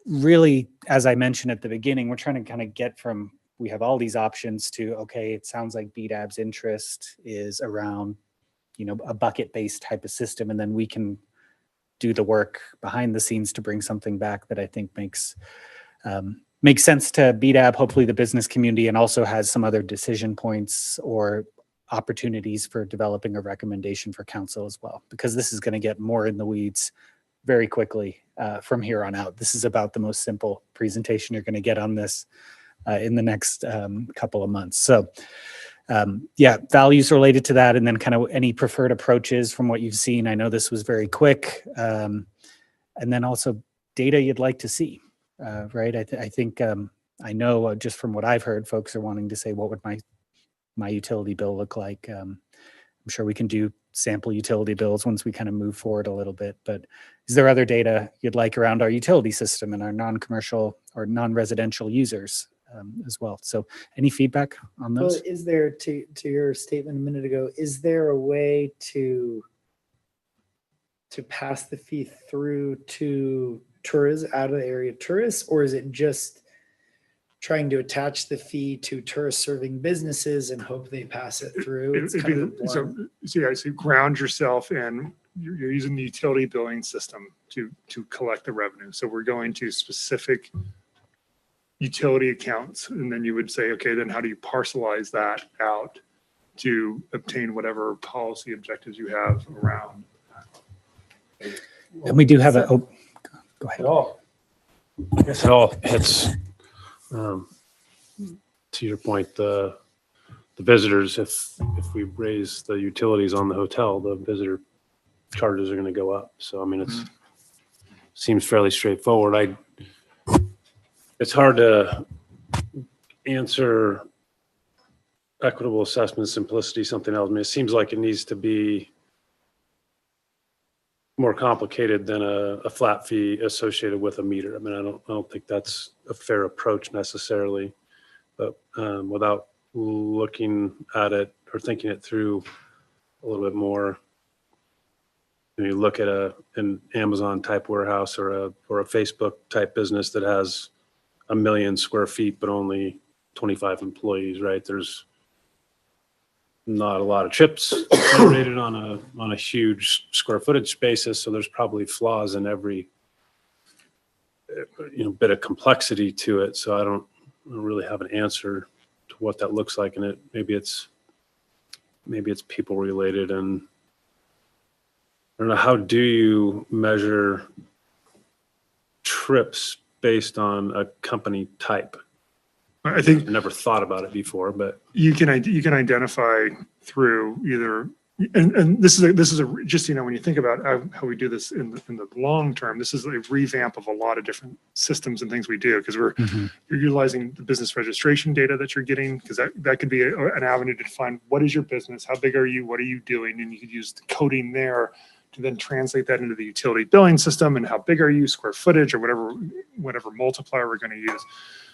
Really, as I mentioned at the beginning, we're trying to kind of get from, we have all these options to, okay, it sounds like BDAB's interest is around, you know, a bucket-based type of system, and then we can do the work behind the scenes to bring something back that I think makes sense to BDAB, hopefully the business community, and also has some other decision points or opportunities for developing a recommendation for council as well, because this is going to get more in the weeds very quickly from here on out. This is about the most simple presentation you're going to get on this in the next couple of months. So Yeah, values related to that, and then kind of any preferred approaches from what you've seen. I know this was very quick. And then also data you'd like to see, right? I think I know just from what I've heard, folks are wanting to say, what would my utility bill look like? I'm sure we can do sample utility bills once we kind of move forward a little bit, but is there other data you'd like around our utility system and our non-commercial or non-residential users as well? So any feedback on Well, those? is there, to your statement a minute ago, is there a way to pass the fee through to tourists, out of the area tourists, or is it just trying to attach the fee to tourist serving businesses and hope they pass it through? It's kind of a So blunt- yeah, so you ground yourself in, you're using the utility billing system to collect the revenue. So we're going to specific utility accounts, and then you would say, okay, then how do you parcelize that out to obtain whatever policy objectives you have around? And we do have go ahead. It all, I guess it all hits, to your point, the visitors, if we raise the utilities on the hotel, the visitor charges are going to go up. So, I mean, it's seems fairly straightforward. It's hard to answer equitable assessment, simplicity, something else. I mean, it seems like it needs to be more complicated than a flat fee associated with a meter. I mean, I don't think that's a fair approach necessarily, but without looking at it or thinking it through a little bit more, you look at an Amazon type warehouse or a Facebook type business that has 1 million square feet, but only 25 employees, right? There's not a lot of trips generated on a huge square footage basis. So there's probably flaws in every, bit of complexity to it. So I don't really have an answer to what that looks like. And maybe it's people related. And I don't know, how do you measure trips based on a company type? I think I never thought about it before, but you can identify through either, and this is just, when you think about how we do this in the long term, this is a revamp of a lot of different systems and things we do, because you're utilizing the business registration data that you're getting, because that could be an avenue to define what is your business, how big are you, what are you doing, and you could use the coding there to then translate that into the utility billing system, and how big are you, square footage, or whatever multiplier we're going to use.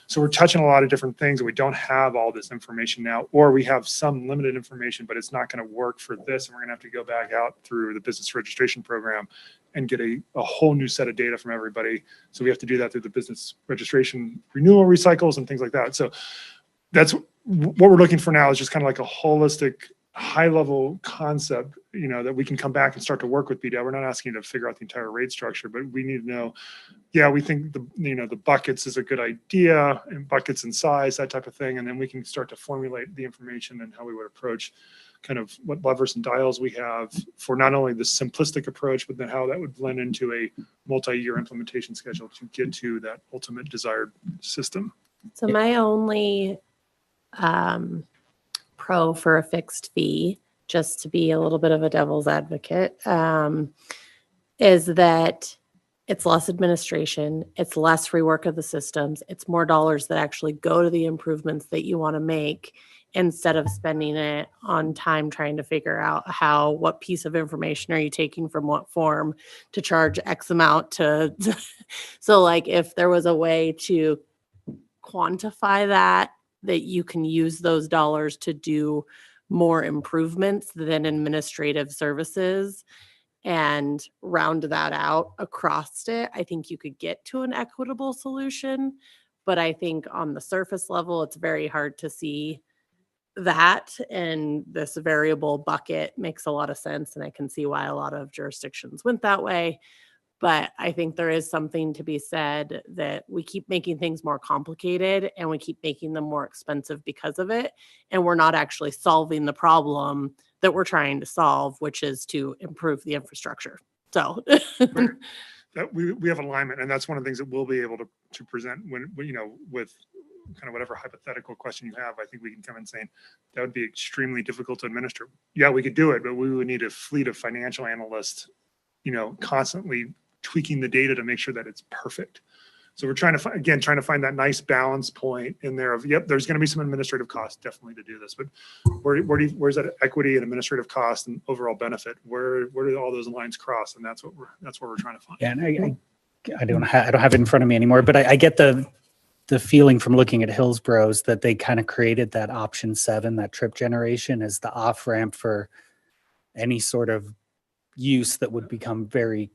So we're touching a lot of different things, and we don't have all this information now, or we have some limited information, but it's not going to work for this. And we're going to have to go back out through the business registration program and get a whole new set of data from everybody. So we have to do that through the business registration renewal recycles and things like that. So that's what we're looking for now, is just kind of like a holistic, high level concept, that we can come back and start to work with BDL. We're not asking you to figure out the entire rate structure, but we need to know, yeah, we think the buckets is a good idea, and buckets and size, that type of thing. And then we can start to formulate the information and how we would approach kind of what levers and dials we have for not only the simplistic approach, but then how that would blend into a multi-year implementation schedule to get to that ultimate desired system. So my only pro for a fixed fee, just to be a little bit of a devil's advocate, is that it's less administration, it's less rework of the systems, it's more dollars that actually go to the improvements that you want to make, instead of spending it on time trying to figure out what piece of information are you taking from what form to charge X amount to. So like if there was a way to quantify that you can use those dollars to do more improvements than administrative services and round that out across it, I think you could get to an equitable solution. But I think on the surface level, it's very hard to see that. And this variable bucket makes a lot of sense. And I can see why a lot of jurisdictions went that way. But I think there is something to be said that we keep making things more complicated and we keep making them more expensive because of it. And we're not actually solving the problem that we're trying to solve, which is to improve the infrastructure. So That we have alignment, and that's one of the things that we'll be able to present when with kind of whatever hypothetical question you have, I think we can come in saying that would be extremely difficult to administer. Yeah, we could do it, but we would need a fleet of financial analysts, constantly tweaking the data to make sure that it's perfect. So we're trying to find that nice balance point in there of, yep, there's going to be some administrative costs definitely to do this, but where's that equity and administrative cost and overall benefit? Where do all those lines cross? And that's what we're trying to find. Yeah, and I don't have it in front of me anymore, but I get the feeling from looking at Hillsborough's that they kind of created that option 7, that trip generation, as the off ramp for any sort of use that would become very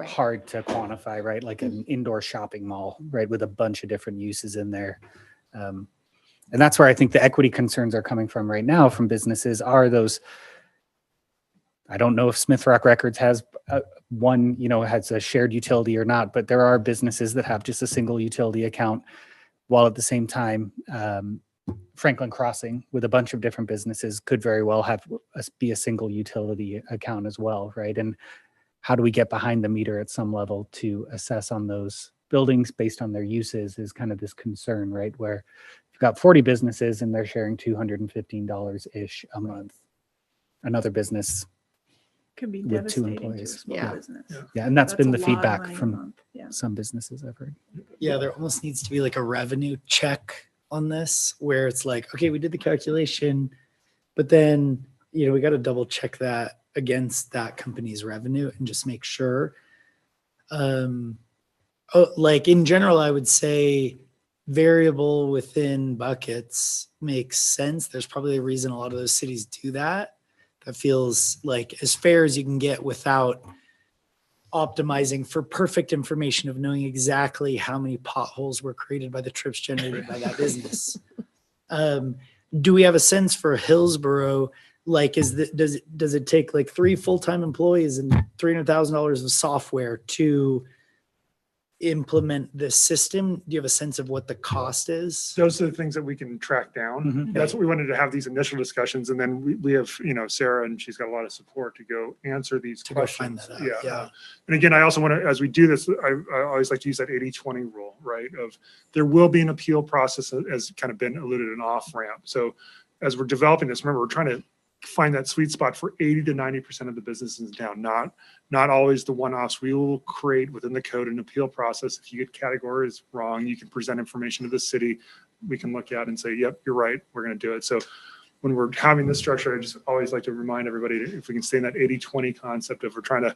hard to quantify, right? Like an indoor shopping mall, right? With a bunch of different uses in there. And that's where I think the equity concerns are coming from right now from businesses are those. I don't know if Smith Rock Records has one, has a shared utility or not, but there are businesses that have just a single utility account, while at the same time, Franklin Crossing with a bunch of different businesses could very well be a single utility account as well, right? And how do we get behind the meter at some level to assess on those buildings based on their uses is kind of this concern, right? Where you've got 40 businesses and they're sharing $215-ish a month. Another business Could be with 2 devastating to a employees. small Yeah. business. Yeah, and that's been a the lot of feedback money a from month. Yeah. some businesses I've heard. Yeah, there almost needs to be like a revenue check on this where it's like, okay, we did the calculation, but then, we got to double check that against that company's revenue and just make sure. Like in general, I would say variable within buckets makes sense. There's probably a reason a lot of those cities do that. That feels like as fair as you can get without optimizing for perfect information of knowing exactly how many potholes were created by the trips generated by that business. Do we have a sense for Hillsborough? Like, does it take like 3 full-time employees and $300,000 of software to implement this system? Do you have a sense of what the cost is? Those are the things that we can track down. Mhm. That's what we wanted to have these initial discussions. And then we have, Sarah, and she's got a lot of support to go answer these To go find questions. that out, yeah. And again, I also want to, as we do this, I always like to use that 80-20 rule, right? Of there will be an appeal process as kind of been alluded, an off ramp. So as we're developing this, remember, we're trying to find that sweet spot for 80 to 90% of the businesses in town, not always the one-offs. We will create within the code an appeal process. If you get categories wrong, you can present information to the city. We can look at and say, yep, you're right, we're going to do it. So when we're having this structure, I just always like to remind everybody, if we can stay in that 80-20 concept of we're trying to,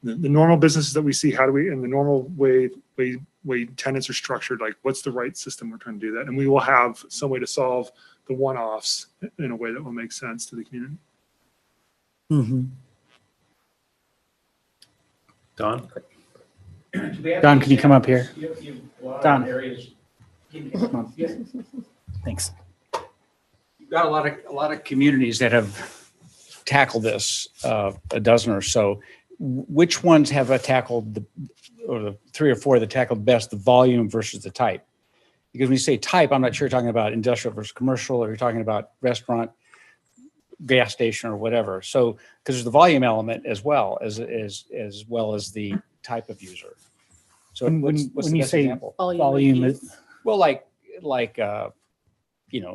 the normal businesses that we see, how do we, in the normal way tenants are structured, like what's the right system we're trying to do that? And we will have some way to solve the one-offs in a way that will make sense to the community. Mm-hmm. Don? Don, can you come up here? Don. Come on. Thanks. You've got a lot of communities that have tackled this, a dozen or so. Which ones have tackled the 3 or 4 that tackled best the volume versus the type? Because when you say type, I'm not sure you're talking about industrial versus commercial, or you're talking about restaurant, gas station, or whatever. So, because there's the volume element as well as the type of user. So When what's when the you best say example? volume is, Well, like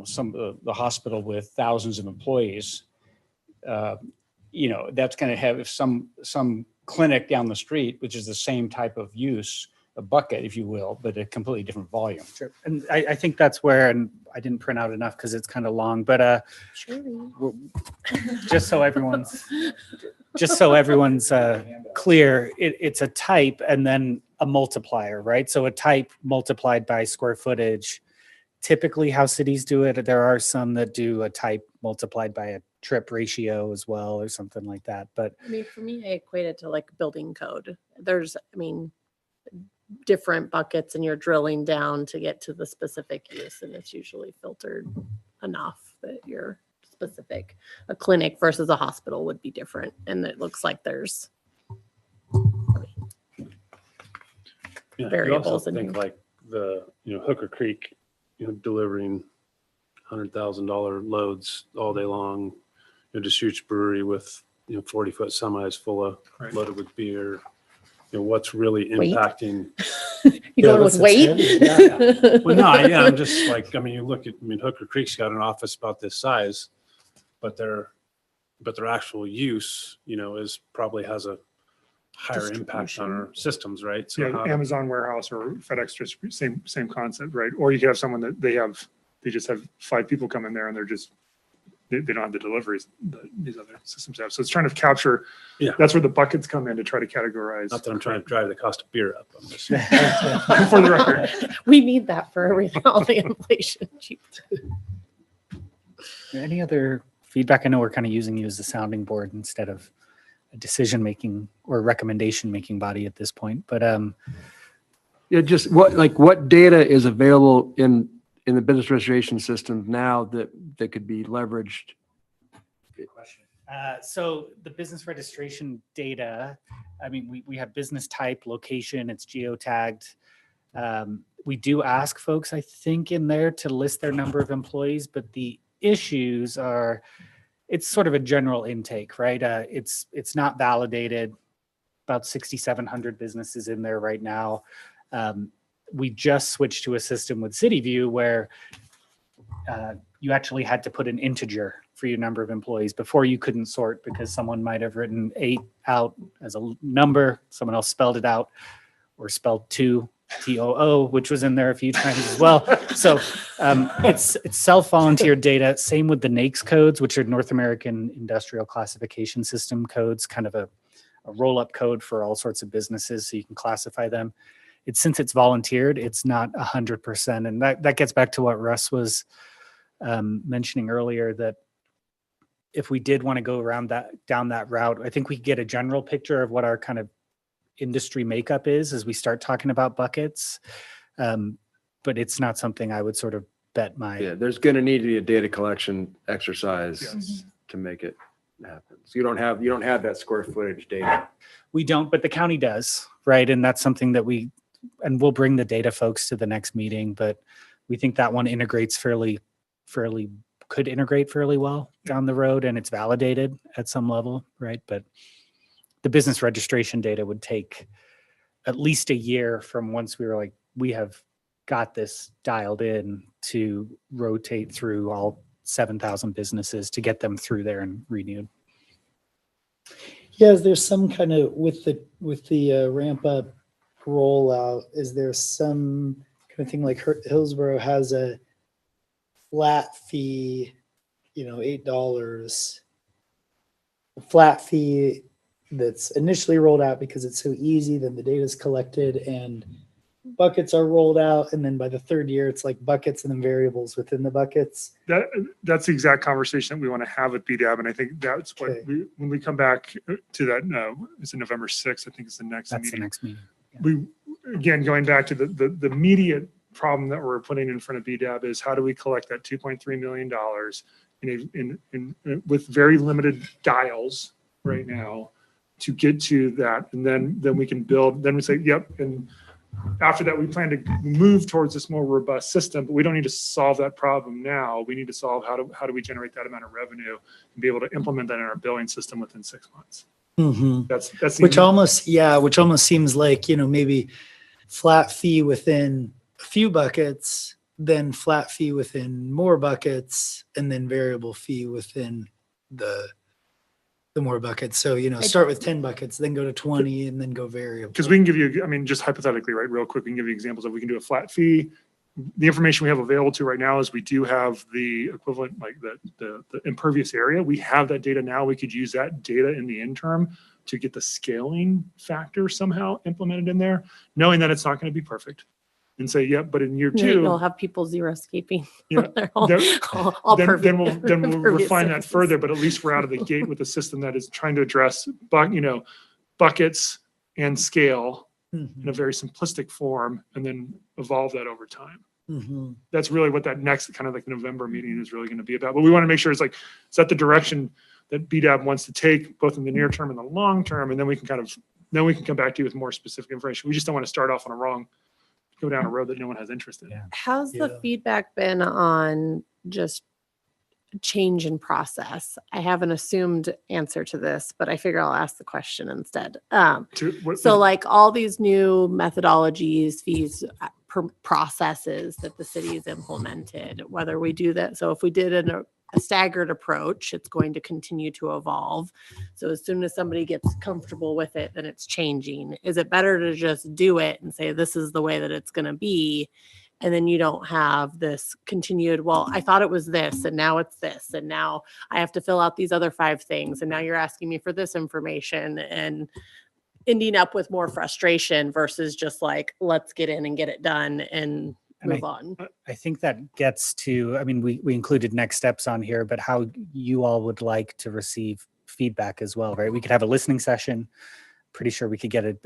some of the hospital with thousands of employees, that's going to have some clinic down the street, which is the same type of use, a bucket, if you will, but a completely different volume. sure. And I think that's where, and I didn't print out enough because it's kind of long, but just so everyone's clear, it's a type and then a multiplier, right? So a type multiplied by square footage. Typically how cities do it, there are some that do a type multiplied by a trip ratio as well or something like that. But for me, I equate it to like building code. There's, different buckets and you're drilling down to get to the specific use, and it's usually filtered enough that you're specific. A clinic versus a hospital would be different, and it looks like there's Yeah, variables you also in think here. like the, Hooker Creek, delivering $100,000 loads all day long, just huge brewery with, 40-foot semis full of Right. loaded with beer. what's really Weight? impacting. You going with that's weight? heavy, yeah. Well, no, yeah, I'm just like, I mean, you look at, I mean, Hooker Creek's got an office about this size, but their actual use, is probably has a higher impact on our systems, right? So Yeah, how Amazon warehouse or FedEx, just same concept, right? Or you could have someone that they just have 5 people come in there and they're just, they don't have the deliveries that these other systems have. So it's trying to capture, Yeah. that's where the buckets come in to try to categorize. not that I'm trying to drive the cost of beer up. I'm just, For the record. We need that for everything, all the inflation. Jeez. Any other feedback? I know we're kind of using you as a sounding board instead of a decision-making or recommendation-making body at this point, but Yeah, just what data is available in the business registration system now that could be leveraged? good question. So the business registration data, I mean, we have business type, location, it's geotagged. We do ask folks, I think, in there to list their number of employees, but the issues are, it's sort of a general intake, right? It's not validated. About 6,700 businesses in there right now. We just switched to a system with CityView where you actually had to put an integer for your number of employees. Before you couldn't sort because someone might have written 8 out as a number, someone else spelled it out, or spelled 2, TOO, which was in there a few times as well. So it's self-volunteered data. Same with the NAICS codes, which are North American Industrial Classification System codes, kind of a roll-up code for all sorts of businesses, so you can classify them. Since it's volunteered, it's not 100%. And that gets back to what Russ was mentioning earlier, that if we did want to go down that route, I think we could get a general picture of what our kind of industry makeup is as we start talking about buckets. But it's not something I would sort of bet my. Yeah, there's going to need to be a data collection exercise Yes. to make it happen. So you don't have that square footage data. We don't, but the county does, right? And that's something that we'll bring the data folks to the next meeting, but we think that one could integrate fairly well down the road, and it's validated at some level, right? But the business registration data would take at least a year from once we were like, we have got this dialed in, to rotate through all 7,000 businesses to get them through there and renewed. Yeah, is there some kind of, with the ramp up rollout, is there some kind of thing like Hillsborough has a flat fee, $8, a flat fee that's initially rolled out because it's so easy, then the data is collected and buckets are rolled out, and then by the 3rd year it's like buckets and then variables within the buckets? That's the exact conversation that we want to have with BDAB, and I think that's what Okay. when we come back to that, it's in November 6th, I think it's the next That's the meeting. next meeting. We, again, going back to the immediate problem that we're putting in front of BDAB is how do we collect that $2.3 million in with very limited dials right now to get to that, and then we can build, then we say, yep, and after that, we plan to move towards this more robust system, but we don't need to solve that problem now. We need to solve how do we generate that amount of revenue and be able to implement that in our billing system within 6 months. Mm-hmm. That's the Which almost seems like, maybe flat fee within a few buckets, then flat fee within more buckets, and then variable fee within the more buckets. So, start with 10 buckets, then go to 20, and then go variable. because we can give you, I mean, just hypothetically, right, real quick, we can give you examples of, we can do a flat fee. The information we have available to right now is we do have the equivalent, like the impervious area. We have that data now. We could use that data in the interim to get the scaling factor somehow implemented in there, knowing that it's not going to be perfect. And say, yep, but in year You'll 2, have people zero escaping. Yeah, They're all then perfect. we'll Impervious refine that surfaces. further, but at least we're out of the gate with a system that is trying to address buckets and scale in a very simplistic form, and then evolve that over time. Mm-hmm. That's really what that next kind of like November meeting is really going to be about. But we want to make sure it's like, is that the direction that BDAB wants to take, both in the near term and the long term, and then we can come back to you with more specific information. We just don't want to start off on go down a road that no one has interest in. Yeah. How's the Yeah. feedback been on just change in process? I have an assumed answer to this, but I figure I'll ask the question instead. So like all these new methodologies, fees, processes that the city's implemented, whether we do that. So if we did a staggered approach, it's going to continue to evolve. So as soon as somebody gets comfortable with it, then it's changing. Is it better to just do it and say, this is the way that it's going to be? And then you don't have this continued, well, I thought it was this, and now it's this, and now I have to fill out these other 5 things, and now you're asking me for this information, and ending up with more frustration versus just like, let's get in and get it done and move on. I think that gets to, I mean, we included next steps on here, but how you all would like to receive feedback as well, right? We could have a listening session. Pretty sure we could get a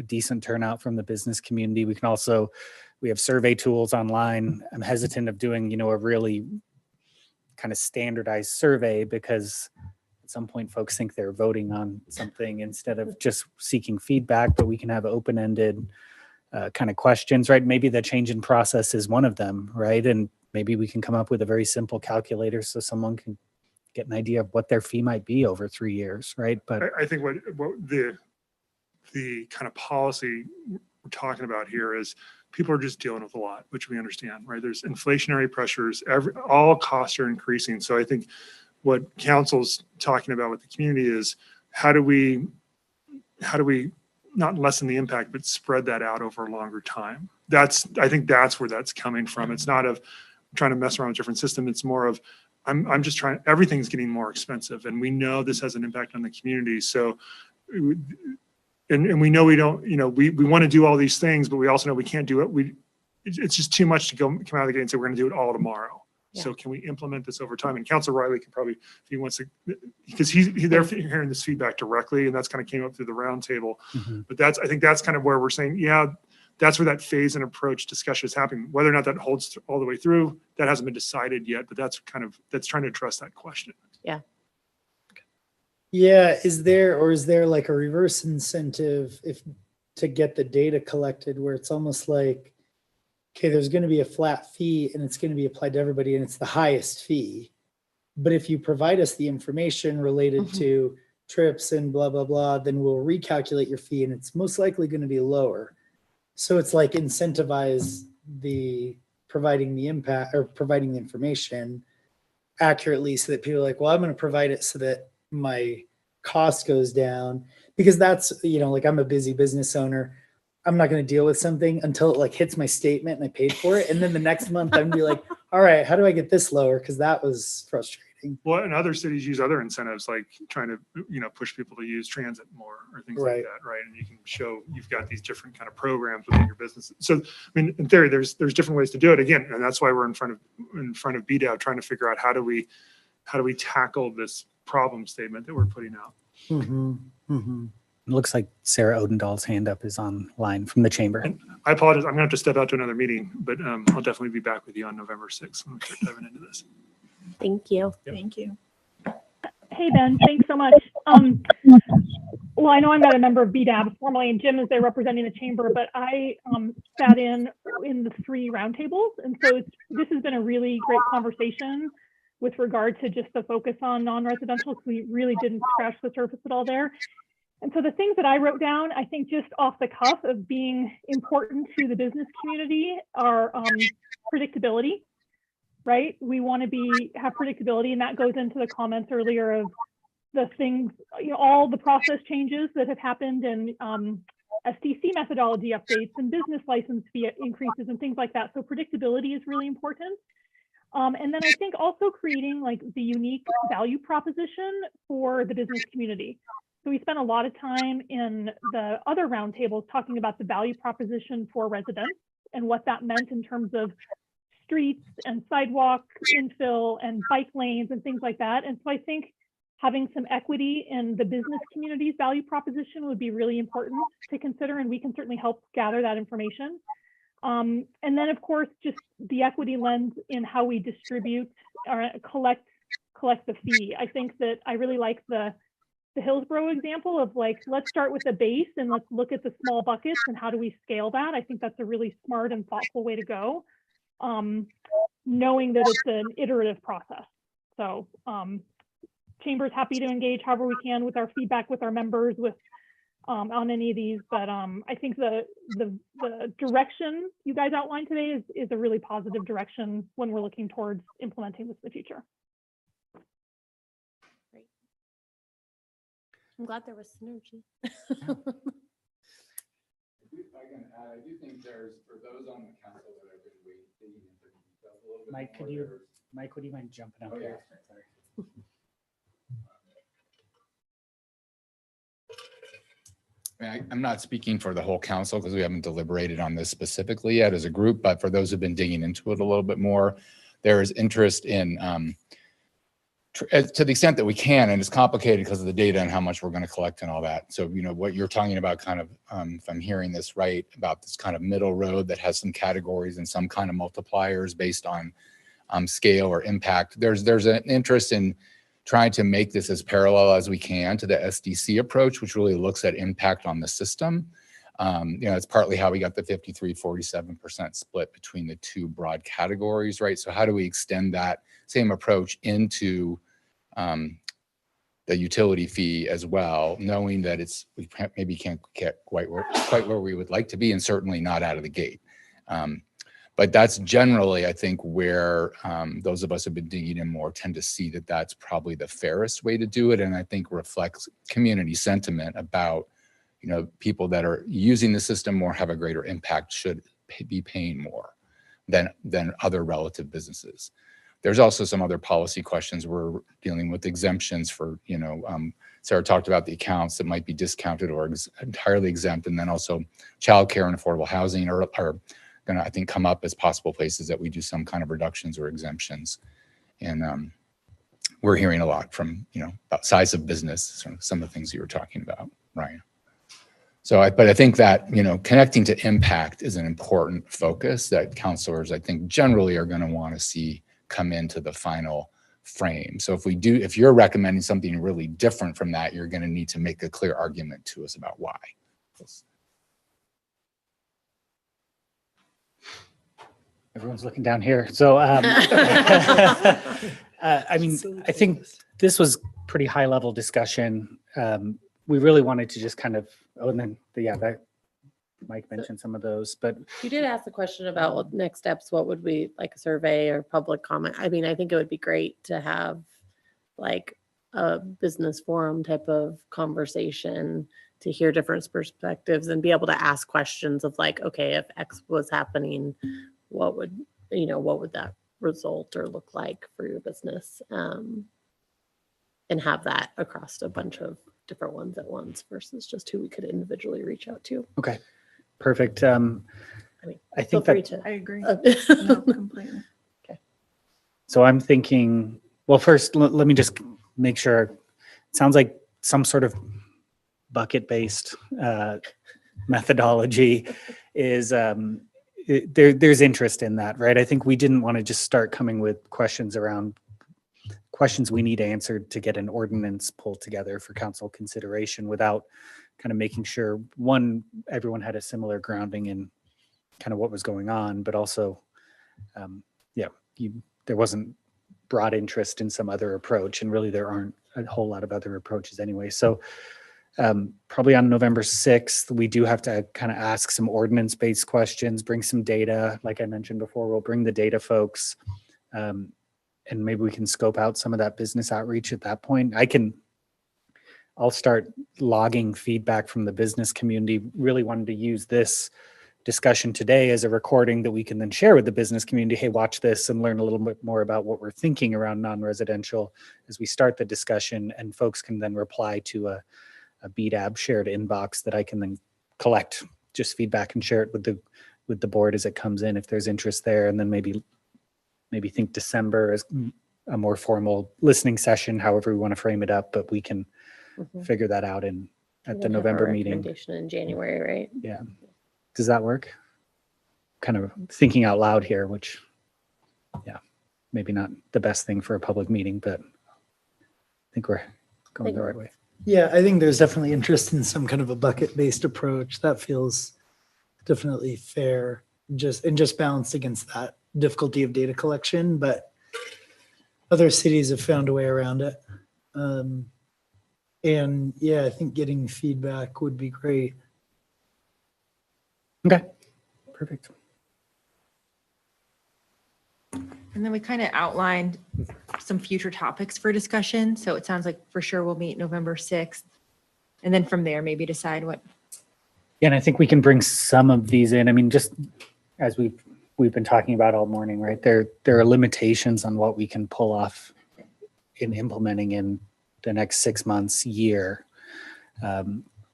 decent turnout from the business community. We can also, we have survey tools online. I'm hesitant of doing, a really kind of standardized survey because at some point folks think they're voting on something instead of just seeking feedback, but we can have open-ended kind of questions, right? Maybe the change in process is one of them, right? And maybe we can come up with a very simple calculator so someone can get an idea of what their fee might be over 3 years, right? But I think what the kind of policy we're talking about here is people are just dealing with a lot, which we understand, right? There's inflationary pressures, all costs are increasing. So I think what council's talking about with the community is how do we not lessen the impact, but spread that out over a longer time? I think that's where that's coming from. It's not of trying to mess around with a different system. It's more of, I'm just trying, everything's getting more expensive and we know this has an impact on the community. So, and we know we don't, we want to do all these things, but we also know we can't do it. It's just too much to come out of the gate and say, we're going to do it all tomorrow. Yeah. So can we implement this over time? And Councilor Riley can probably, if he wants to, because they're hearing this feedback directly, and that's kind of came up through the roundtable. Mm-hmm. But I think that's kind of where we're saying, yeah, that's where that phase and approach discussion is happening. Whether or not that holds all the way through, that hasn't been decided yet. But that's trying to address that question. Yeah. Yeah. Is there like a reverse incentive to get the data collected where it's almost like, okay, there's going to be a flat fee and it's going to be applied to everybody and it's the highest fee. But if you provide us the information related to trips and blah, blah, blah, then we'll recalculate your fee and it's most likely going to be lower. So it's like incentivize providing the impact or providing the information accurately so that people are like, well, I'm going to provide it so that my cost goes down, because that's, like I'm a busy business owner. I'm not going to deal with something until it like hits my statement and I paid for it. And then the next month I'm gonna be like, all right, how do I get this lower? Because that was frustrating. Well, and other cities use other incentives, like trying to, push people to use transit more or things like that. Right. And you can show you've got these different kind of programs within your business. So, I mean, in theory, there's different ways to do it again. And that's why we're in front of BDAV trying to figure out how do we tackle this problem statement that we're putting out. Mm-hmm. Mm-hmm. It looks like Sarah Odendahl's hand up is online from the chamber. And I apologize. I'm going to have to step out to another meeting, but I'll definitely be back with you on November 6th when we start diving into this. Thank you. Yep. Thank you. Hey, Ben, thanks so much. Well, I know I'm not a member of BDAB formally, and Jim is there representing the chamber, but I sat in the 3 roundtables. And so this has been a really great conversation with regard to just the focus on non-residential, because we really didn't scratch the surface at all there. And so the things that I wrote down, I think just off the cuff of being important to the business community are predictability, right? We want to have predictability, and that goes into the comments earlier of the things, all the process changes that have happened and STC methodology updates and business license fee increases and things like that. So predictability is really important. And then I think also creating like the unique value proposition for the business community. So we spent a lot of time in the other roundtables talking about the value proposition for residents and what that meant in terms of streets and sidewalk infill and bike lanes and things like that. And so I think having some equity in the business community's value proposition would be really important to consider, and we can certainly help gather that information. And then of course, just the equity lens in how we distribute or collect the fee. I think that I really like the Hillsborough example of like, let's start with the base and let's look at the small buckets and how do we scale that. I think that's a really smart and thoughtful way to go, knowing that it's an iterative process. So Chamber's happy to engage however we can with our feedback with our members with on any of these. But I think the direction you guys outlined today is a really positive direction when we're looking towards implementing this in the future. I'm glad there was synergy. I do think there's, for those on the council that have been waiting for details a little bit Mike, more, Mike, would you mind jumping up Oh, here? yeah. I mean, I'm not speaking for the whole council because we haven't deliberated on this specifically yet as a group, but for those who've been digging into it a little bit more, there is interest in, to the extent that we can, and it's complicated because of the data and how much we're going to collect and all that. So, you know, what you're talking about kind of, if I'm hearing this right, about this kind of middle road that has some categories and some kind of multipliers based on scale or impact. There's an interest in trying to make this as parallel as we can to the SDC approach, which really looks at impact on the system. You know, it's partly how we got the 53-47% split between the two broad categories, right? So how do we extend that same approach into the utility fee as well, knowing that we maybe can't get quite where we would like to be, and certainly not out of the gate. But that's generally, I think, where those of us who have been digging in more tend to see that that's probably the fairest way to do it, and I think reflects community sentiment about, you know, people that are using the system more, have a greater impact, should be paying more than other relative businesses. There's also some other policy questions. We're dealing with exemptions for, you know, Sarah talked about the accounts that might be discounted or entirely exempt, and then also childcare and affordable housing are going to, I think, come up as possible places that we do some kind of reductions or exemptions. And we're hearing a lot from, you know, about size of business, some of the things you were talking about, Ryan. So, but I think that, you know, connecting to impact is an important focus that counselors, I think, generally are going to want to see come into the final frame. So if you're recommending something really different from that, you're going to need to make a clear argument to us about why. Everyone's looking down here. So, I mean, I think this was pretty high level discussion. We really wanted to just kind of, and then, that Mike mentioned some of those, but You did ask the question about what next steps, what would we, like a survey or public comment? I mean, I think it would be great to have like a business forum type of conversation to hear different perspectives and be able to ask questions of like, okay, if X was happening, what would that result or look like for your business? And have that across a bunch of different ones at once versus just who we could individually reach out to. okay, perfect. I mean, I feel think free that, to. I agree. Uh, No, completely. so I'm thinking, well, first, let me just make sure. It sounds like some sort of bucket-based methodology is, there's interest in that, right? I think we didn't want to just start coming with questions we need answered to get an ordinance pulled together for council consideration without kind of making sure, one, everyone had a similar grounding in kind of what was going on, but also, there wasn't broad interest in some other approach, and really there aren't a whole lot of other approaches anyway. So probably on November 6th, we do have to kind of ask some ordinance-based questions, bring some data. Like I mentioned before, we'll bring the data folks, and maybe we can scope out some of that business outreach at that point. I'll start logging feedback from the business community. Really wanted to use this discussion today as a recording that we can then share with the business community. Hey, watch this and learn a little bit more about what we're thinking around non-residential as we start the discussion, and folks can then reply to a BDAB shared inbox that I can then collect just feedback and share it with the board as it comes in if there's interest there, and then maybe think December as a more formal listening session, however we want to frame it up, but we can figure that out at the November meeting. Recommendation in January, right? Yeah. Does that work? Kind of thinking out loud here, which, maybe not the best thing for a public meeting, but I think we're going the right way. Yeah, I think there's definitely interest in some kind of a bucket-based approach. That feels definitely fair, just balanced against that difficulty of data collection. But other cities have found a way around it. And yeah, I think getting feedback would be great. Okay, perfect. And then we kind of outlined some future topics for discussion. So it sounds like for sure we'll meet November 6th. And then from there, maybe decide what. Yeah, and I think we can bring some of these in. I mean, just as we've been talking about all morning, right? There are limitations on what we can pull off in implementing in the next 6 months, year.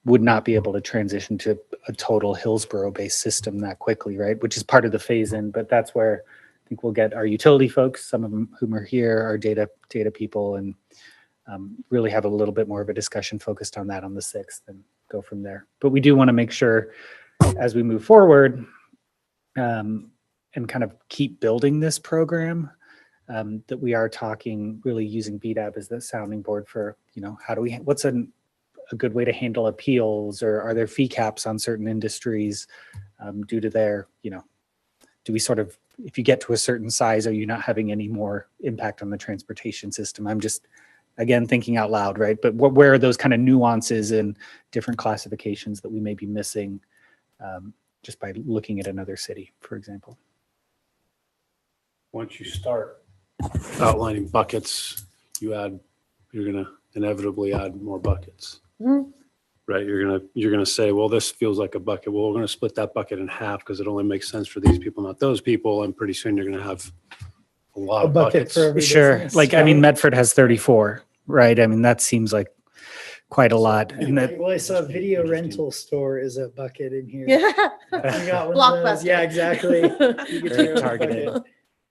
Would not be able to transition to a total Hillsborough-based system that quickly, right? Which is part of the phase-in, but that's where I think we'll get our utility folks, some of them whom are here, our data people, and really have a little bit more of a discussion focused on that on the 6th and go from there. But we do want to make sure as we move forward and kind of keep building this program, that we are talking, really using BDAB as the sounding board for, how do we, what's a good way to handle appeals, or are there fee caps on certain industries due to their, do we sort of, if you get to a certain size, are you not having any more impact on the transportation system? I'm just, again, thinking out loud, right? But where are those kind of nuances and different classifications that we may be missing just by looking at another city, for example? Once you start outlining buckets, you're going to inevitably add more buckets. Mhm. Right? You're gonna say, well, this feels like a bucket. Well, we're gonna split that bucket in half because it only makes sense for these people, not those people. And pretty soon you're gonna have a lot A of bucket buckets. for every Sure. business. Like, I mean, Medford has 34, right? I mean, that seems like quite a lot. And that, Well, I saw a video rental store is a bucket in here. Yeah. You got one of those. Blockbuster. Yeah, exactly. You get Very your own targeted. bucket.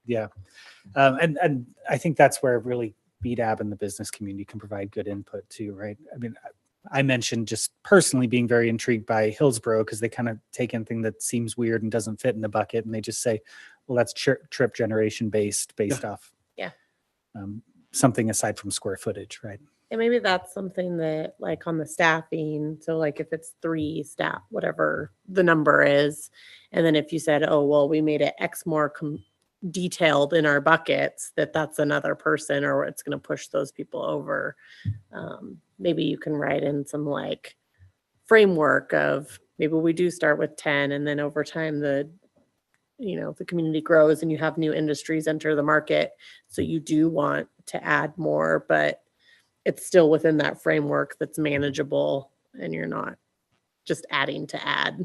yeah. And I think that's where really BDAB and the business community can provide good input too, right? I mean, I mentioned just personally being very intrigued by Hillsborough because they kind of take anything that seems weird and doesn't fit in the bucket, and they just say, well, that's trip generation based off something aside from square footage, right? And maybe that's something that, like, on the staffing, so like if it's 3 staff, whatever the number is, and then if you said, oh, well, we made it X more detailed in our buckets, that's another person, or it's going to push those people over. Maybe you can write in some like framework of, maybe we do start with 10, and then over time the community grows and you have new industries enter the market, so you do want to add more, but it's still within that framework that's manageable, and you're not just adding to add.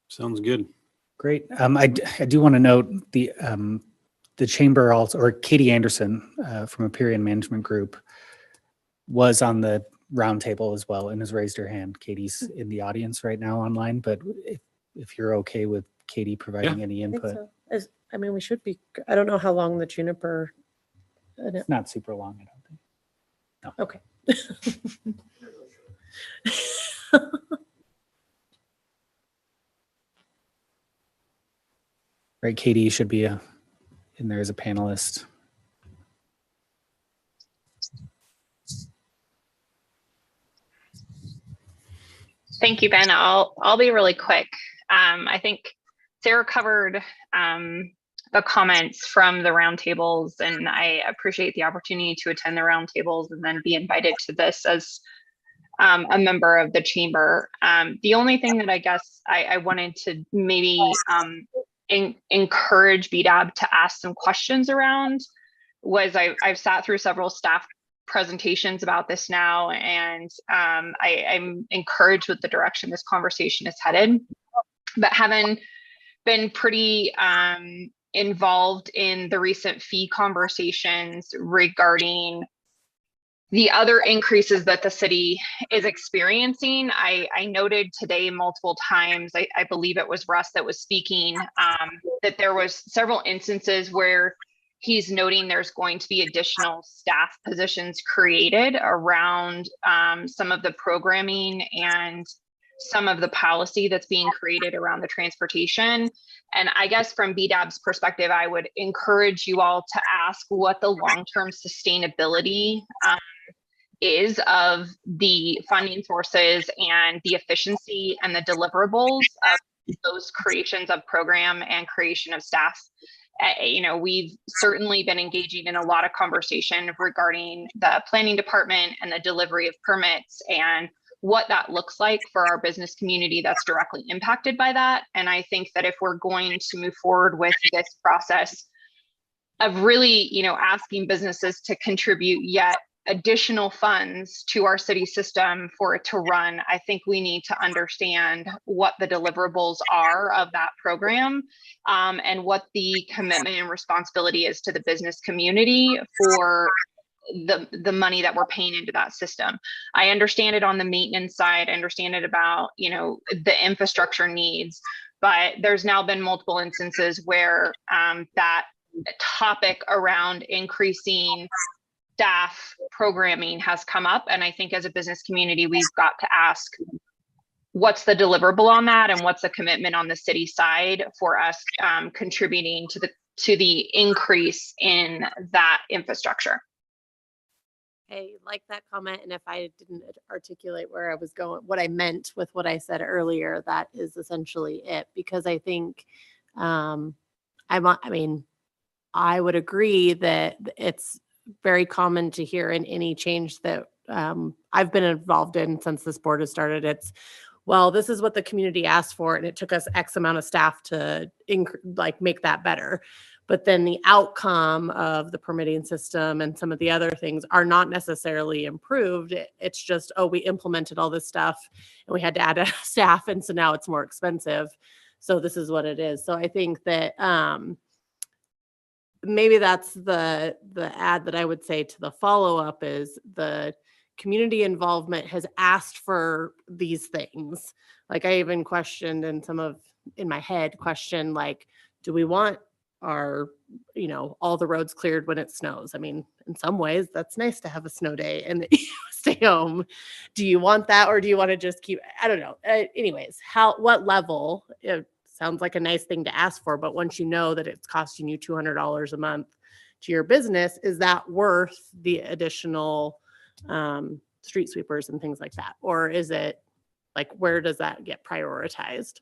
Sounds good. Great. I do want to note the chamber also, or Katie Anderson from Aperion Management Group, was on the roundtable as well and has raised her hand. Katie's in the audience right now online, but if you're okay with Katie providing any I think input. so. I mean, we should be. I don't know how long the Juniper. It's not super long, I don't think. Okay. Right, Katie, you should be in there as a panelist. Thank you, Ben. I'll be really quick. I think Sarah covered the comments from the roundtables, and I appreciate the opportunity to attend the roundtables and then be invited to this as a member of the chamber. The only thing that I guess I wanted to maybe encourage BDAB to ask some questions around was I've sat through several staff presentations about this now, and I'm encouraged with the direction this conversation is headed. But having been pretty involved in the recent fee conversations regarding the other increases that the city is experiencing, I noted today multiple times, I believe it was Russ that was speaking, that there was several instances where he's noting there's going to be additional staff positions created around some of the programming and some of the policy that's being created around the transportation. And I guess from BDAB's perspective, I would encourage you all to ask what the long-term sustainability is of the funding sources and the efficiency and the deliverables of those creations of program and creation of staff. We've certainly been engaging in a lot of conversation regarding the planning department and the delivery of permits and what that looks like for our business community that's directly impacted by that. And I think that if we're going to move forward with this process of really, asking businesses to contribute yet additional funds to our city system for it to run, I think we need to understand what the deliverables are of that program, and what the commitment and responsibility is to the business community for the money that we're paying into that system. I understand it on the maintenance side, I understand it about, the infrastructure needs, but there's now been multiple instances where that topic around increasing staff programming has come up. And I think as a business community, we've got to ask, what's the deliverable on that? And what's the commitment on the city side for us contributing to the increase in that infrastructure? I like that comment. And if I didn't articulate where I was going, what I meant with what I said earlier, that is essentially it. Because I think, I would agree that it's very common to hear in any change that I've been involved in since this board has started. It's, well, this is what the community asked for, and it took us X amount of staff to make that better. But then the outcome of the permitting system and some of the other things are not necessarily improved. It's just, oh, we implemented all this stuff and we had to add staff, and so now it's more expensive. So this is what it is. So I think that maybe that's the add that I would say to the follow-up is the community involvement has asked for these things. Like I even questioned in my head, do we want our, all the roads cleared when it snows? I mean, in some ways that's nice to have a snow day and stay home. Do you want that, or do you want to just keep, I don't know. Anyways, what level? Sounds like a nice thing to ask for, but once you know that it's costing you $200 a month to your business, is that worth the additional street sweepers and things like that? Or is it where does that get prioritized?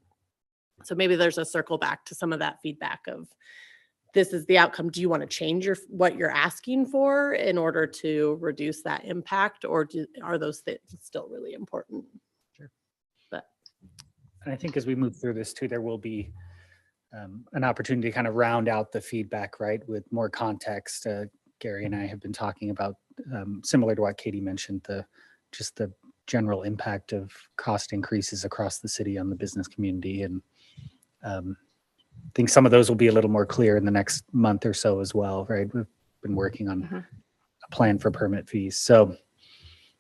So maybe there's a circle back to some of that feedback of, this is the outcome. Do you want to change what you're asking for in order to reduce that impact, or are those things still really important? Sure. And I think as we move through this too, there will be an opportunity to kind of round out the feedback, right, with more context. Gary and I have been talking about, similar to what Katie mentioned, just the general impact of cost increases across the city on the business community. And I think some of those will be a little more clear in the next month or so as well, right? We've been working on a plan for permit fees. So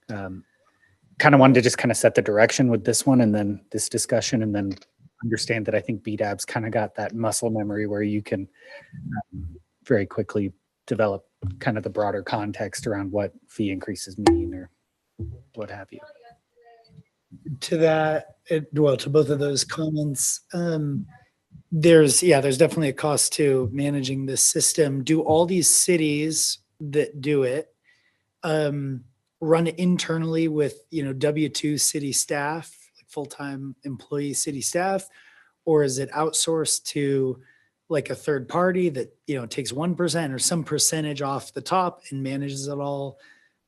kind of wanted to just kind of set the direction with this one and then this discussion, and then understand that I think BDAB's kind of got that muscle memory where you can very quickly develop kind of the broader context around what fee increases mean or what have you. To that, to both of those comments, there's definitely a cost to managing this system. Do all these cities that do it run internally with W-2 city staff, like full-time employee city staff, or is it outsourced to like a third party that takes 1% or some percentage off the top and manages it all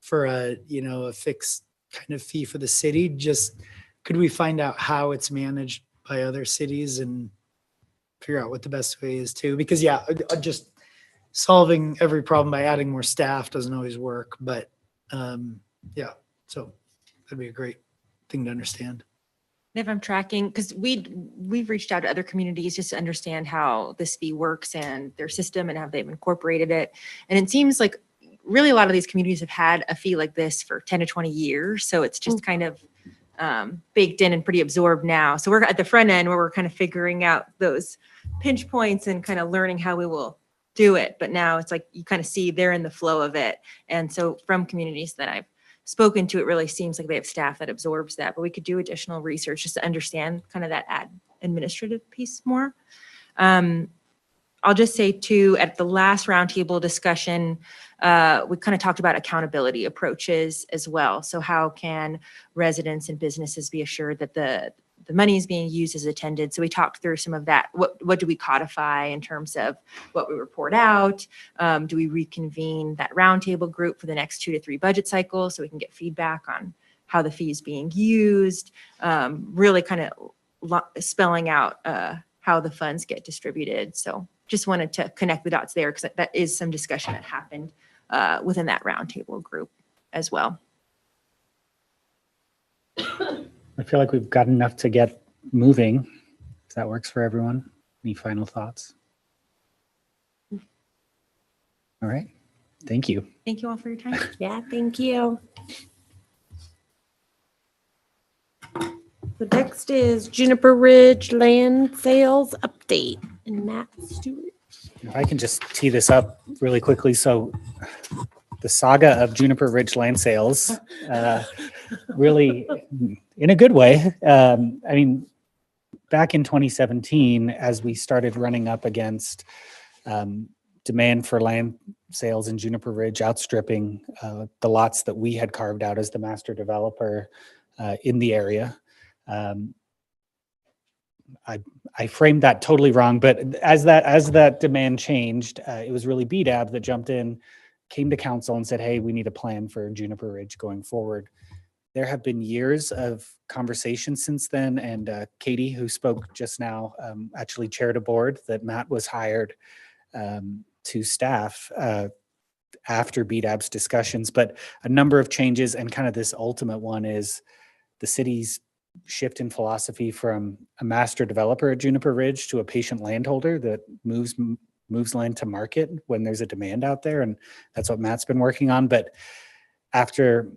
for a fixed kind of fee for the city? Just could we find out how it's managed by other cities and figure out what the best way is too? Because just solving every problem by adding more staff doesn't always work, but so that'd be a great thing to understand. If I'm tracking, because we've reached out to other communities just to understand how this fee works and their system and how they've incorporated it. And it seems like really a lot of these communities have had a fee like this for 10 to 20 years. So it's just kind of baked in and pretty absorbed now. So we're at the front end where we're kind of figuring out those pinch points and kind of learning how we will do it. But now it's like you kind of see they're in the flow of it. And so from communities that I've spoken to, it really seems like they have staff that absorbs that, but we could do additional research just to understand kind of that administrative piece more. I'll just say too, at the last roundtable discussion, we kind of talked about accountability approaches as well. So how can residents and businesses be assured that the money is being used as attended. So we talked through some of that. What do we codify in terms of what we report out? Do we reconvene that roundtable group for the next 2 to 3 budget cycles so we can get feedback on how the fee is being used? Really kind of spelling out how the funds get distributed. So just wanted to connect the dots there because that is some discussion that happened within that roundtable group as well. I feel like we've got enough to get moving. If that works for everyone. Any final thoughts? All right. Thank you. Thank you all for your time. Yeah, thank you. The next is Juniper Ridge land sales update and Matt Stewart. If I can just tee this up really quickly. So the saga of Juniper Ridge land sales, really in a good way. I mean, back in 2017, as we started running up against demand for land sales in Juniper Ridge outstripping the lots that we had carved out as the master developer in the area. I framed that totally wrong, but as that demand changed, it was really BDAB that jumped in, came to council and said, hey, we need a plan for Juniper Ridge going forward. There have been years of conversation since then, and Katie, who spoke just now, actually chaired a board that Matt was hired to staff after BDAB's discussions, but a number of changes, and kind of this ultimate one is the city's shift in philosophy from a master developer at Juniper Ridge to a patient landholder that moves land to market when there's a demand out there. And that's what Matt's been working on. But after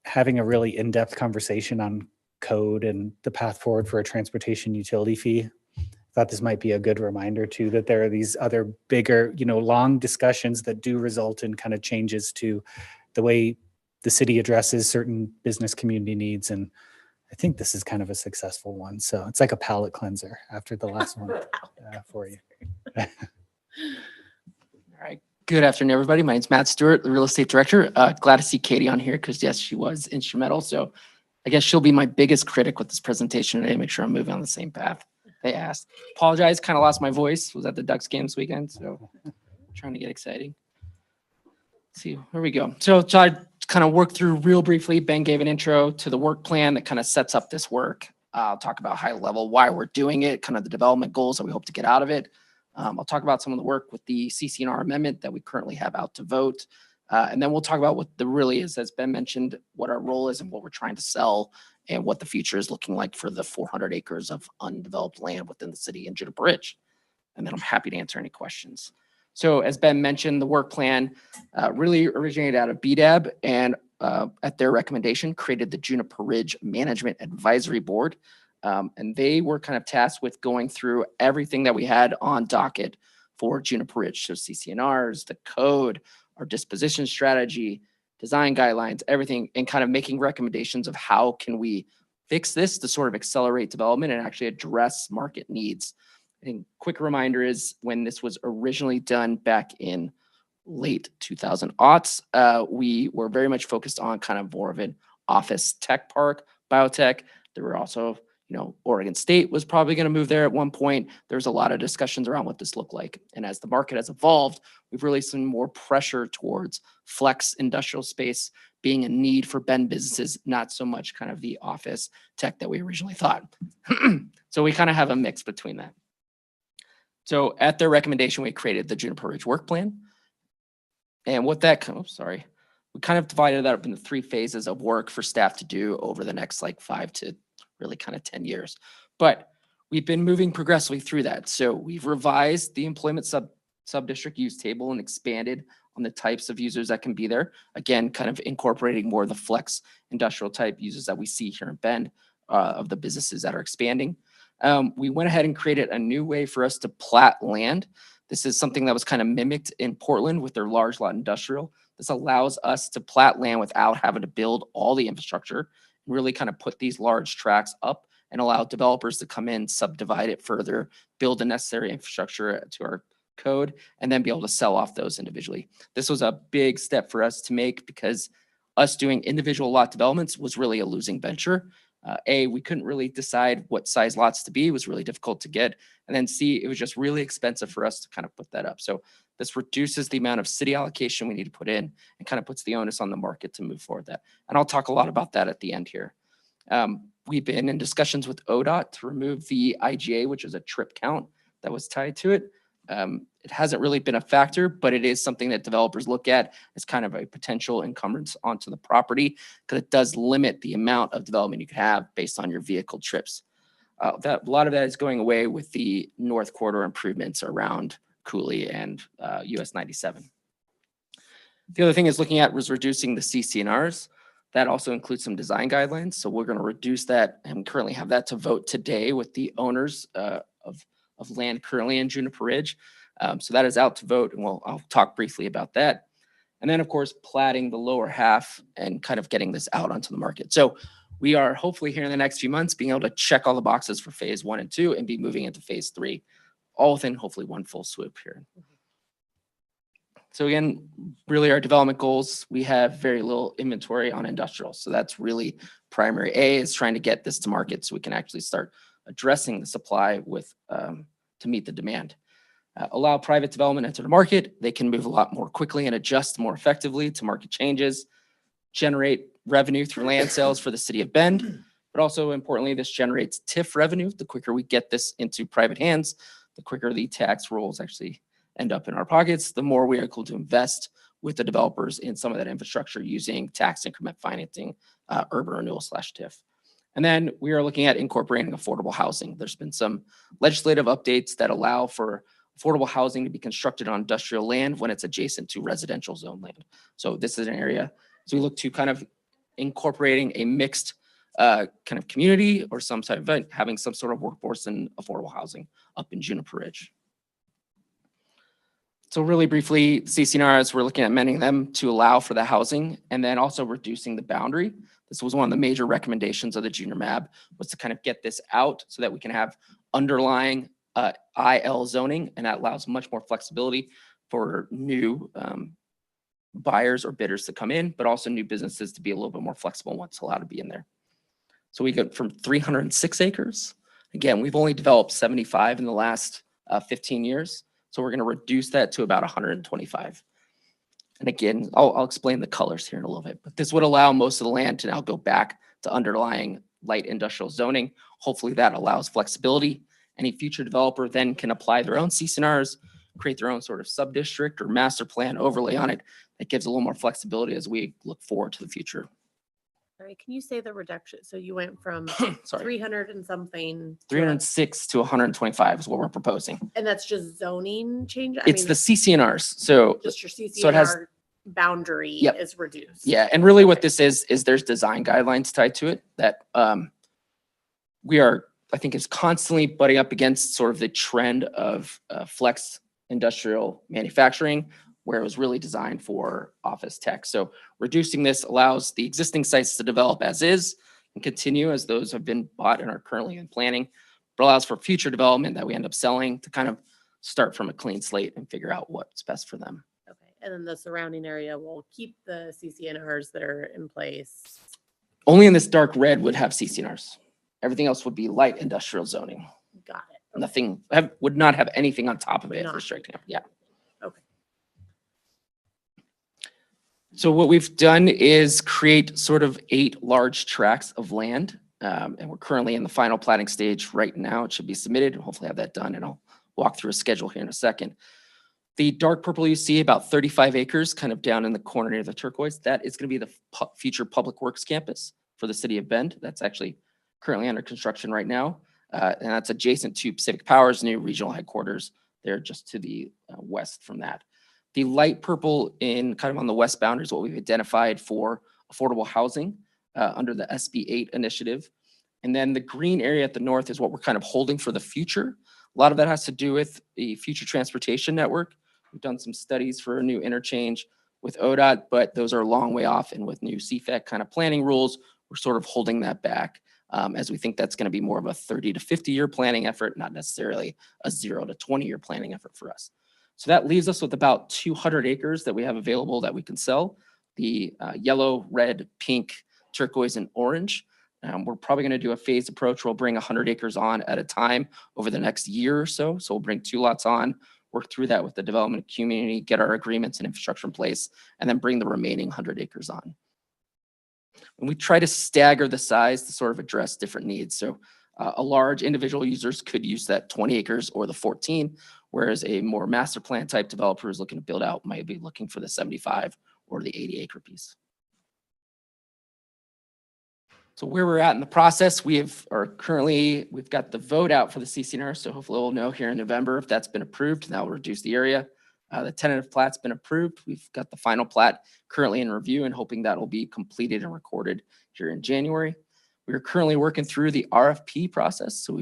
having a really in-depth conversation on code and the path forward for a transportation utility fee, I thought this might be a good reminder too, that there are these other bigger, long discussions that do result in kind of changes to the way the city addresses certain business community needs. And I think this is kind of a successful one. So it's like a palate cleanser after the last one for you. All right. Good afternoon, everybody. My name's Matt Stewart, the real estate director. Glad to see Katie on here because, yes, she was instrumental. So I guess she'll be my biggest critic with this presentation today, make sure I'm moving on the same path they asked. Apologize, kind of lost my voice. Was at the Ducks game this weekend, so trying to get exciting. Let's see, here we go. So I kind of work through real briefly. Ben gave an intro to the work plan that kind of sets up this work. I'll talk about high level, why we're doing it, kind of the development goals that we hope to get out of it. I'll talk about some of the work with the CC&R amendment that we currently have out to vote. And then we'll talk about what the really is, as Ben mentioned, what our role is and what we're trying to sell and what the future is looking like for the 400 acres of undeveloped land within the city in Juniper Ridge. And then I'm happy to answer any questions. So as Ben mentioned, the work plan really originated out of BDAB and at their recommendation created the Juniper Ridge Management Advisory Board. And they were kind of tasked with going through everything that we had on docket for Juniper Ridge. So CC&Rs, the code, our disposition strategy, design guidelines, everything, and kind of making recommendations of how can we fix this to sort of accelerate development and actually address market needs. And quick reminder is when this was originally done back in late 2000s, we were very much focused on kind of more of an office tech park, biotech. There were also, Oregon State was probably going to move there at one point. There's a lot of discussions around what this looked like. And as the market has evolved, we've really seen more pressure towards flex industrial space being a need for Ben businesses, not so much kind of the office tech that we originally thought. So we kind of have a mix between that. So at their recommendation, we created the Juniper Ridge work plan. And what that, we kind of divided that up into 3 phases of work for staff to do over the next 5 to really kind of 10 years. But we've been moving progressively through that. So we've revised the employment sub-district use table and expanded on the types of users that can be there. Again, kind of incorporating more of the flex industrial type users that we see here in Bend of the businesses that are expanding. We went ahead and created a new way for us to plat land. This is something that was kind of mimicked in Portland with their large lot industrial. This allows us to plat land without having to build all the infrastructure, and really kind of put these large tracts up and allow developers to come in, subdivide it further, build the necessary infrastructure to our code, and then be able to sell off those individually. This was a big step for us to make because us doing individual lot developments was really a losing venture. A, we couldn't really decide what size lots to be. It was really difficult to get. And then C, it was just really expensive for us to kind of put that up. So this reduces the amount of city allocation we need to put in and kind of puts the onus on the market to move forward that. And I'll talk a lot about that at the end here. We've been in discussions with ODOT to remove the IGA, which is a trip count that was tied to it. It hasn't really been a factor, but it is something that developers look at as kind of a potential encumbrance onto the property because it does limit the amount of development you could have based on your vehicle trips. A lot of that is going away with the North Corridor improvements around Cooley and US 97. The other thing is looking at was reducing the CC&Rs. That also includes some design guidelines. So we're going to reduce that and currently have that to vote today with the owners of land currently in Juniper Ridge. So that is out to vote, and I'll talk briefly about that. And then, of course, platting the lower half and kind of getting this out onto the market. So we are hopefully here in the next few months being able to check all the boxes for phase 1 and 2 and be moving into phase 3, all within hopefully one full swoop here. So again, really our development goals, we have very little inventory on industrial. So that's really primary. A is trying to get this to market so we can actually start addressing the supply with to meet the demand. Allow private development into the market. They can move a lot more quickly and adjust more effectively to market changes, generate revenue through land sales for the city of Bend, but also importantly, this generates TIF revenue. The quicker we get this into private hands, the quicker the tax rolls actually end up in our pockets, the more we are able to invest with the developers in some of that infrastructure using tax increment financing, urban renewal / TIF. And then we are looking at incorporating affordable housing. There's been some legislative updates that allow for affordable housing to be constructed on industrial land when it's adjacent to residential zone land. So this is an area, so we look to kind of incorporating a mixed kind of community or some type of having some sort of workforce and affordable housing up in Juniper Ridge. So really briefly, CC&Rs, we're looking at amending them to allow for the housing and then also reducing the boundary. This was one of the major recommendations of the junior MAB, was to kind of get this out so that we can have underlying IL zoning, and that allows much more flexibility for new buyers or bidders to come in, but also new businesses to be a little bit more flexible once allowed to be in there. So we go from 306 acres. Again, we've only developed 75 in the last 15 years. So we're going to reduce that to about 125. And again, I'll explain the colors here in a little bit, but this would allow most of the land to now go back to underlying light industrial zoning. Hopefully that allows flexibility. Any future developer then can apply their own CC&Rs, create their own sort of sub-district or master plan overlay on it. That gives a little more flexibility as we look forward to the future. Sorry, can you say the reduction? So you went from Sorry. 300 and something. 306 to 125 is what we're proposing. And that's just zoning change? It's the CC&Rs. So just your CC&R so it has, boundary Yep. is reduced. yeah, and really what this is there's design guidelines tied to it that we are, I think, is constantly butting up against sort of the trend of flex industrial manufacturing, where it was really designed for office tech. So reducing this allows the existing sites to develop as is and continue as those have been bought and are currently in planning, but allows for future development that we end up selling to kind of start from a clean slate and figure out what's best for them. Okay. And then the surrounding area will keep the CC&Rs that are in place. Only in this dark red would have CC&Rs. Everything else would be light industrial zoning. Got it. Okay. Nothing would not have anything on top of it Not- restricting it. Yeah. Okay. So what we've done is create sort of 8 large tracts of land. And we're currently in the final platting stage right now. It should be submitted. Hopefully have that done, and I'll walk through a schedule here in a second. The dark purple you see, about 35 acres, kind of down in the corner near the turquoise, that is going to be the future public works campus for the city of Bend. That's actually currently under construction right now. And that's adjacent to Pacific Power's new regional headquarters. They're just to the west from that. The light purple in kind of on the west boundary is what we've identified for affordable housing under the SB 8 initiative. And then the green area at the north is what we're kind of holding for the future. A lot of that has to do with the future transportation network. We've done some studies for a new interchange with ODOT, but those are a long way off. And with new CFAC kind of planning rules, we're sort of holding that back as we think that's going to be more of a 30 to 50 year planning effort, not necessarily a 0 to 20 year planning effort for us. So that leaves us with about 200 acres that we have available that we can sell. The yellow, red, pink, turquoise, and orange. We're probably going to do a phased approach. We'll bring 100 acres on at a time over the next year or so. So we'll bring 2 lots on, work through that with the development community, get our agreements and infrastructure in place, and then bring the remaining 100 acres on. And we try to stagger the size to sort of address different needs. So a large individual users could use that 20 acres or the 14, whereas a more master plan type developer who's looking to build out might be looking for the 75 or the 80 acre piece. So where we're at in the process, we've got the vote out for the CCNR. So hopefully we'll know here in November if that's been approved, and that will reduce the area. The tentative plat's been approved. We've got the final plat currently in review and hoping that will be completed and recorded here in January. We're currently working through the RFP process. So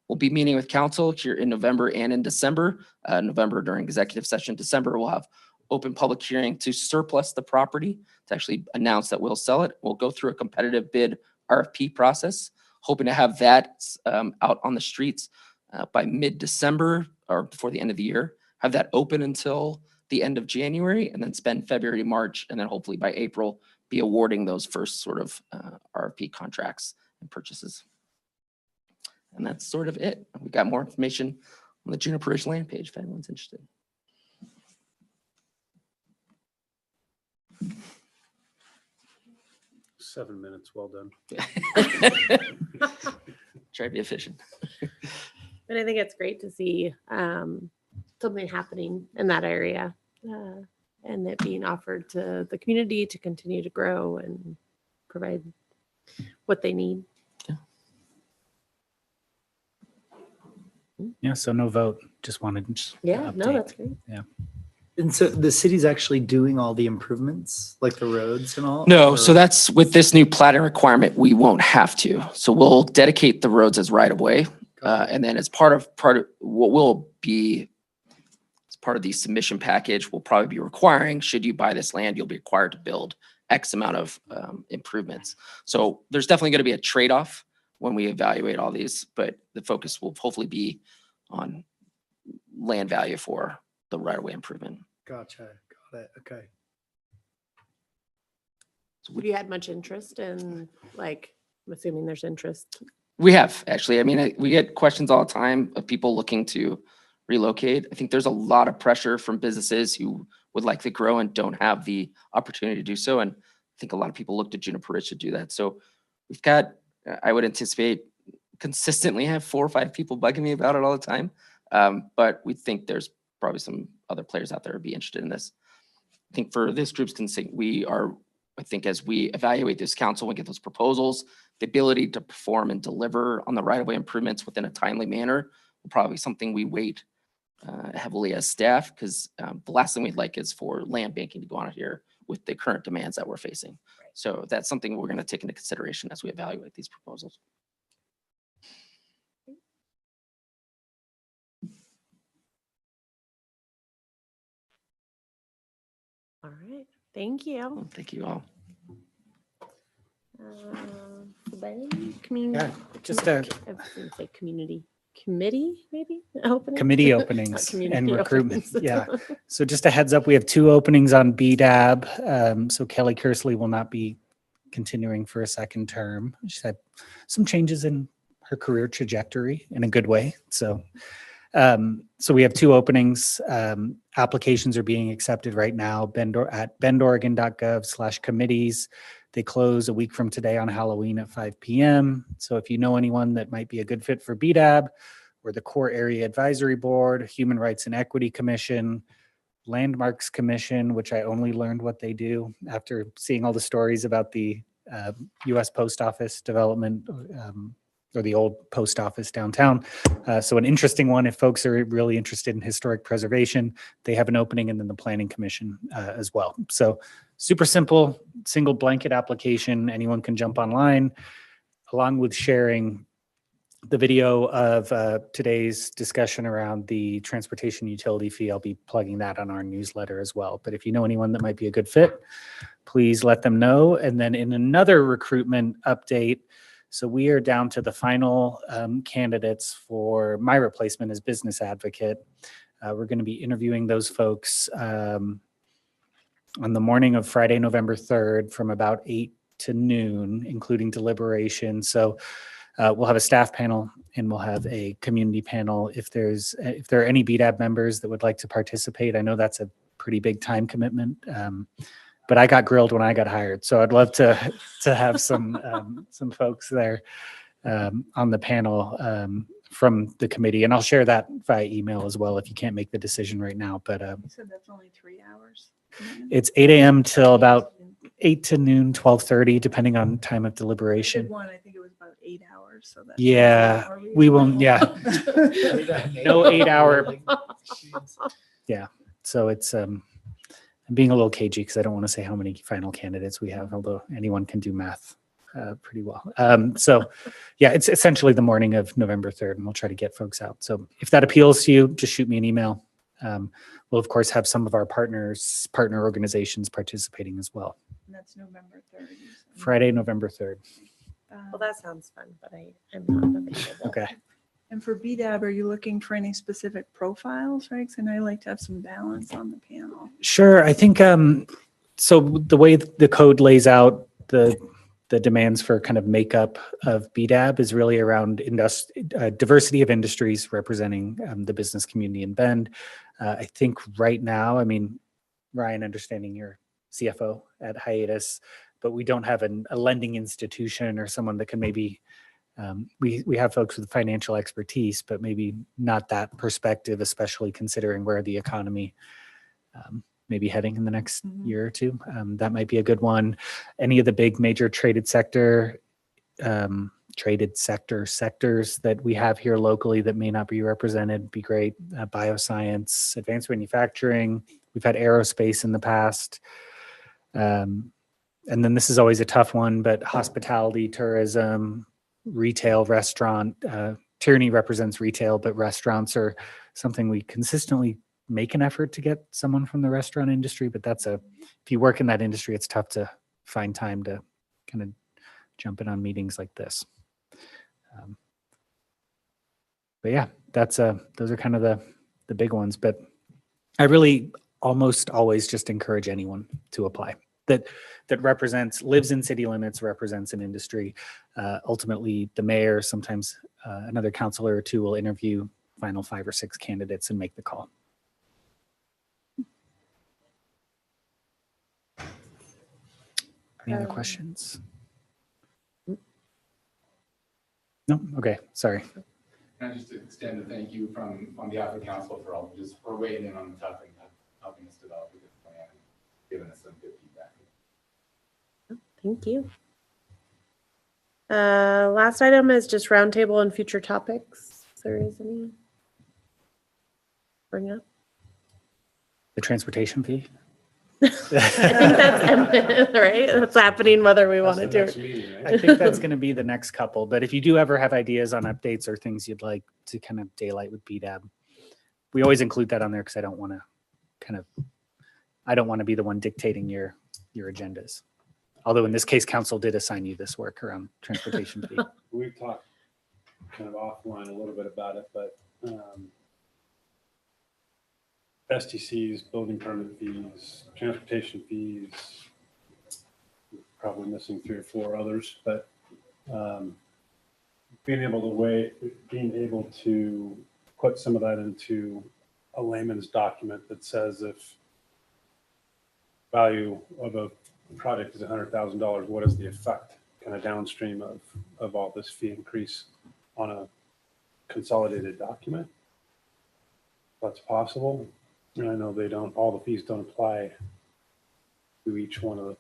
we'll be meeting with council here in November and in December. November during executive session, December we'll have open public hearing to surplus the property, to actually announce that we'll sell it. We'll go through a competitive bid RFP process, hoping to have that out on the streets by mid-December or before the end of the year. Have that open until the end of January, and then spend February, March, and then hopefully by April be awarding those first sort of RFP contracts and purchases. And that's sort of it. We've got more information on the Juniper Ridge land page if anyone's interested. Seven minutes, well done. Try to be efficient. But I think it's great to see something happening in that area and it being offered to the community to continue to grow and provide what they need. Yeah, so no vote. Just wanted to Yeah, no, update. that's great. And so the city's actually doing all the improvements, like the roads and all? No, or- so that's with this new plating requirement, we won't have to. So we'll dedicate the roads as right of way. And then as part of what will be as part of the submission package, we'll probably be requiring, should you buy this land, you'll be required to build X amount of improvements. So there's definitely going to be a trade-off when we evaluate all these, but the focus will hopefully be on land value for the right of way improvement. Gotcha. Got it. Okay. Have you had much interest in, like, I'm assuming there's interest? We have, actually. I mean, we get questions all the time of people looking to relocate. I think there's a lot of pressure from businesses who would like to grow and don't have the opportunity to do so. And I think a lot of people look to Juniper Ridge to do that. So we've got, I would anticipate consistently have 4 or 5 people bugging me about it all the time. But we think there's probably some other players out there would be interested in this. I think for this group's consent, I think as we evaluate this council and get those proposals, the ability to perform and deliver on the right-of-way improvements within a timely manner will probably be something we weight heavily as staff, because the last thing we'd like is for land banking to go on here with the current demands that we're facing. So that's something we're going to take into consideration as we evaluate these proposals. All right. Thank you. Thank you all. Community. Yeah, just I was gonna say community committee, maybe opening. committee Not openings community and recruitment. openings. Yeah. So just a heads up, we have 2 openings on BDAB. So Kelly Kersley will not be continuing for a second term. She's had some changes in her career trajectory in a good way. So we have 2 openings. Applications are being accepted right now. At bendoregon.gov/committees. They close a week from today on Halloween at 5 p.m. So if you know anyone that might be a good fit for BDAB or the Core Area Advisory Board, Human Rights and Equity Commission, Landmarks Commission, which I only learned what they do after seeing all the stories about the U.S. Post Office development or the old post office downtown. So an interesting one if folks are really interested in historic preservation, they have an opening, and then the Planning Commission as well. So super simple, single blanket application. Anyone can jump online, along with sharing the video of today's discussion around the transportation utility fee. I'll be plugging that on our newsletter as well. But if you know anyone that might be a good fit, please let them know. And then in another recruitment update, so we are down to the final candidates for my replacement as business advocate. We're going to be interviewing those folks on the morning of Friday, November 3rd from about 8 to noon, including deliberation. So we'll have a staff panel and we'll have a community panel. If there are any BDAB members that would like to participate, I know that's a pretty big time commitment. But I got grilled when I got hired, so I'd love to have some folks there on the panel from the committee, and I'll share that via email as well if you can't make the decision right now. But You said that's only 3 hours? it's 8 a.m. till about 8 to noon, 12:30, depending on time of I deliberation. did one, I think it was about 8 hours, so that's. Yeah, we won't. Yeah, no 8-hour. Yeah, so it's I'm being a little cagey because I don't want to say how many final candidates we have, although anyone can do math pretty well. So yeah, it's essentially the morning of November 3rd, and we'll try to get folks out. So if that appeals to you, just shoot me an email. We'll of course have some of our partner organizations participating as well. And that's November 3rd. Friday, November 3rd. Well, that sounds fun, but I'm not available. Okay. And for BDAB, are you looking for any specific profiles, right? Because I like to have some balance on the panel. Sure. I think so the way the code lays out the demands for kind of makeup of BDAB is really around diversity of industries representing the business community in Bend. I think right now, I mean, Ryan, understanding you're CFO at Hiatus, but we don't have a lending institution or someone that can maybe we have folks with financial expertise, but maybe not that perspective, especially considering where the economy may be heading in the next year or two. That might be a good one. Any of the big major traded sectors that we have here locally that may not be represented be great. Bioscience, advanced manufacturing. We've had aerospace in the past. And then this is always a tough one, but hospitality, tourism, retail, restaurant. Tierney represents retail, but restaurants are something we consistently make an effort to get someone from the restaurant industry. But if you work in that industry, it's tough to find time to kind of jump in on meetings like this. But yeah, those are kind of the big ones. But I really almost always just encourage anyone to apply that lives in city limits, represents an industry. Ultimately, the mayor, sometimes another councilor or two will interview final 5 or 6 candidates and make the call. Any other questions? No? Okay, sorry. Can I just extend a thank you on behalf of the council for weighing in on the topic and helping us develop a good plan and giving us some good feedback. Thank you. Last item is just roundtable and future topics. If there is any. Bring up. The transportation fee? I think that's imminent, right? That's happening whether we want to do it. I think that's going to be the next couple. But if you do ever have ideas on updates or things you'd like to kind of daylight with BDAB, we always include that on there because I don't want to be the one dictating your agendas. Although in this case, council did assign you this work around transportation fee. We've talked kind of offline a little bit about it, but STCs, building permit fees, transportation fees, probably missing 3 or 4 others, but being able to put some of that into a layman's document that says if value of a project is $100,000, what is the effect kind of downstream of all this fee increase on a consolidated document? That's possible. And I know all the fees don't apply to each one of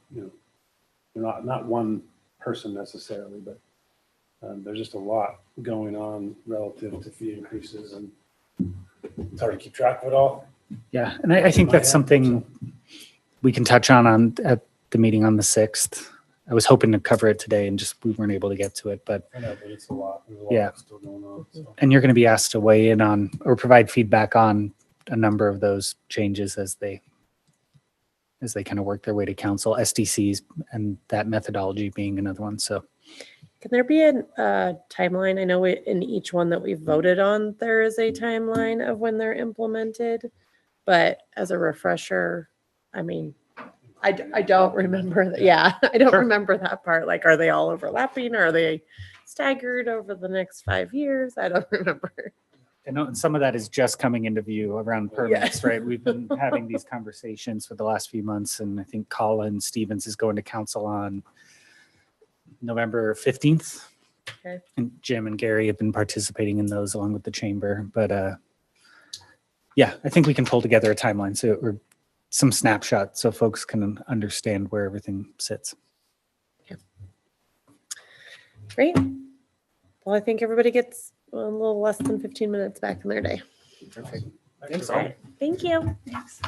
not one person necessarily, but there's just a lot going on relative to fee increases, and it's hard to keep track of it all. Yeah, and I think that's something we can touch on at the meeting on the 6th. I was hoping to cover it today and we weren't able to get to it, but I know, but it's a lot. There's a lot yeah, still going on. So. And you're going to be asked to weigh in on or provide feedback on a number of those changes as they kind of work their way to council, SDCs, and that methodology being another one. So can there be a timeline? I know in each one that we've voted on, there is a timeline of when they're implemented, but as a refresher, I mean, I don't remember that. Yeah, I don't Sure. remember that part. Like, are they all overlapping or are they staggered over the next 5 years? I don't remember. And some of that is just coming into view around permits, right? We've been having these conversations for the last few months, and I think Colin Stevens is going to council on November 15th. Okay. And Jim and Gary have been participating in those along with the chamber. But yeah, I think we can pull together a timeline or some snapshot so folks can understand where everything sits. Great. Well, I think everybody gets a little less than 15 minutes back in their day. Perfect. All right. Thank you. Thanks.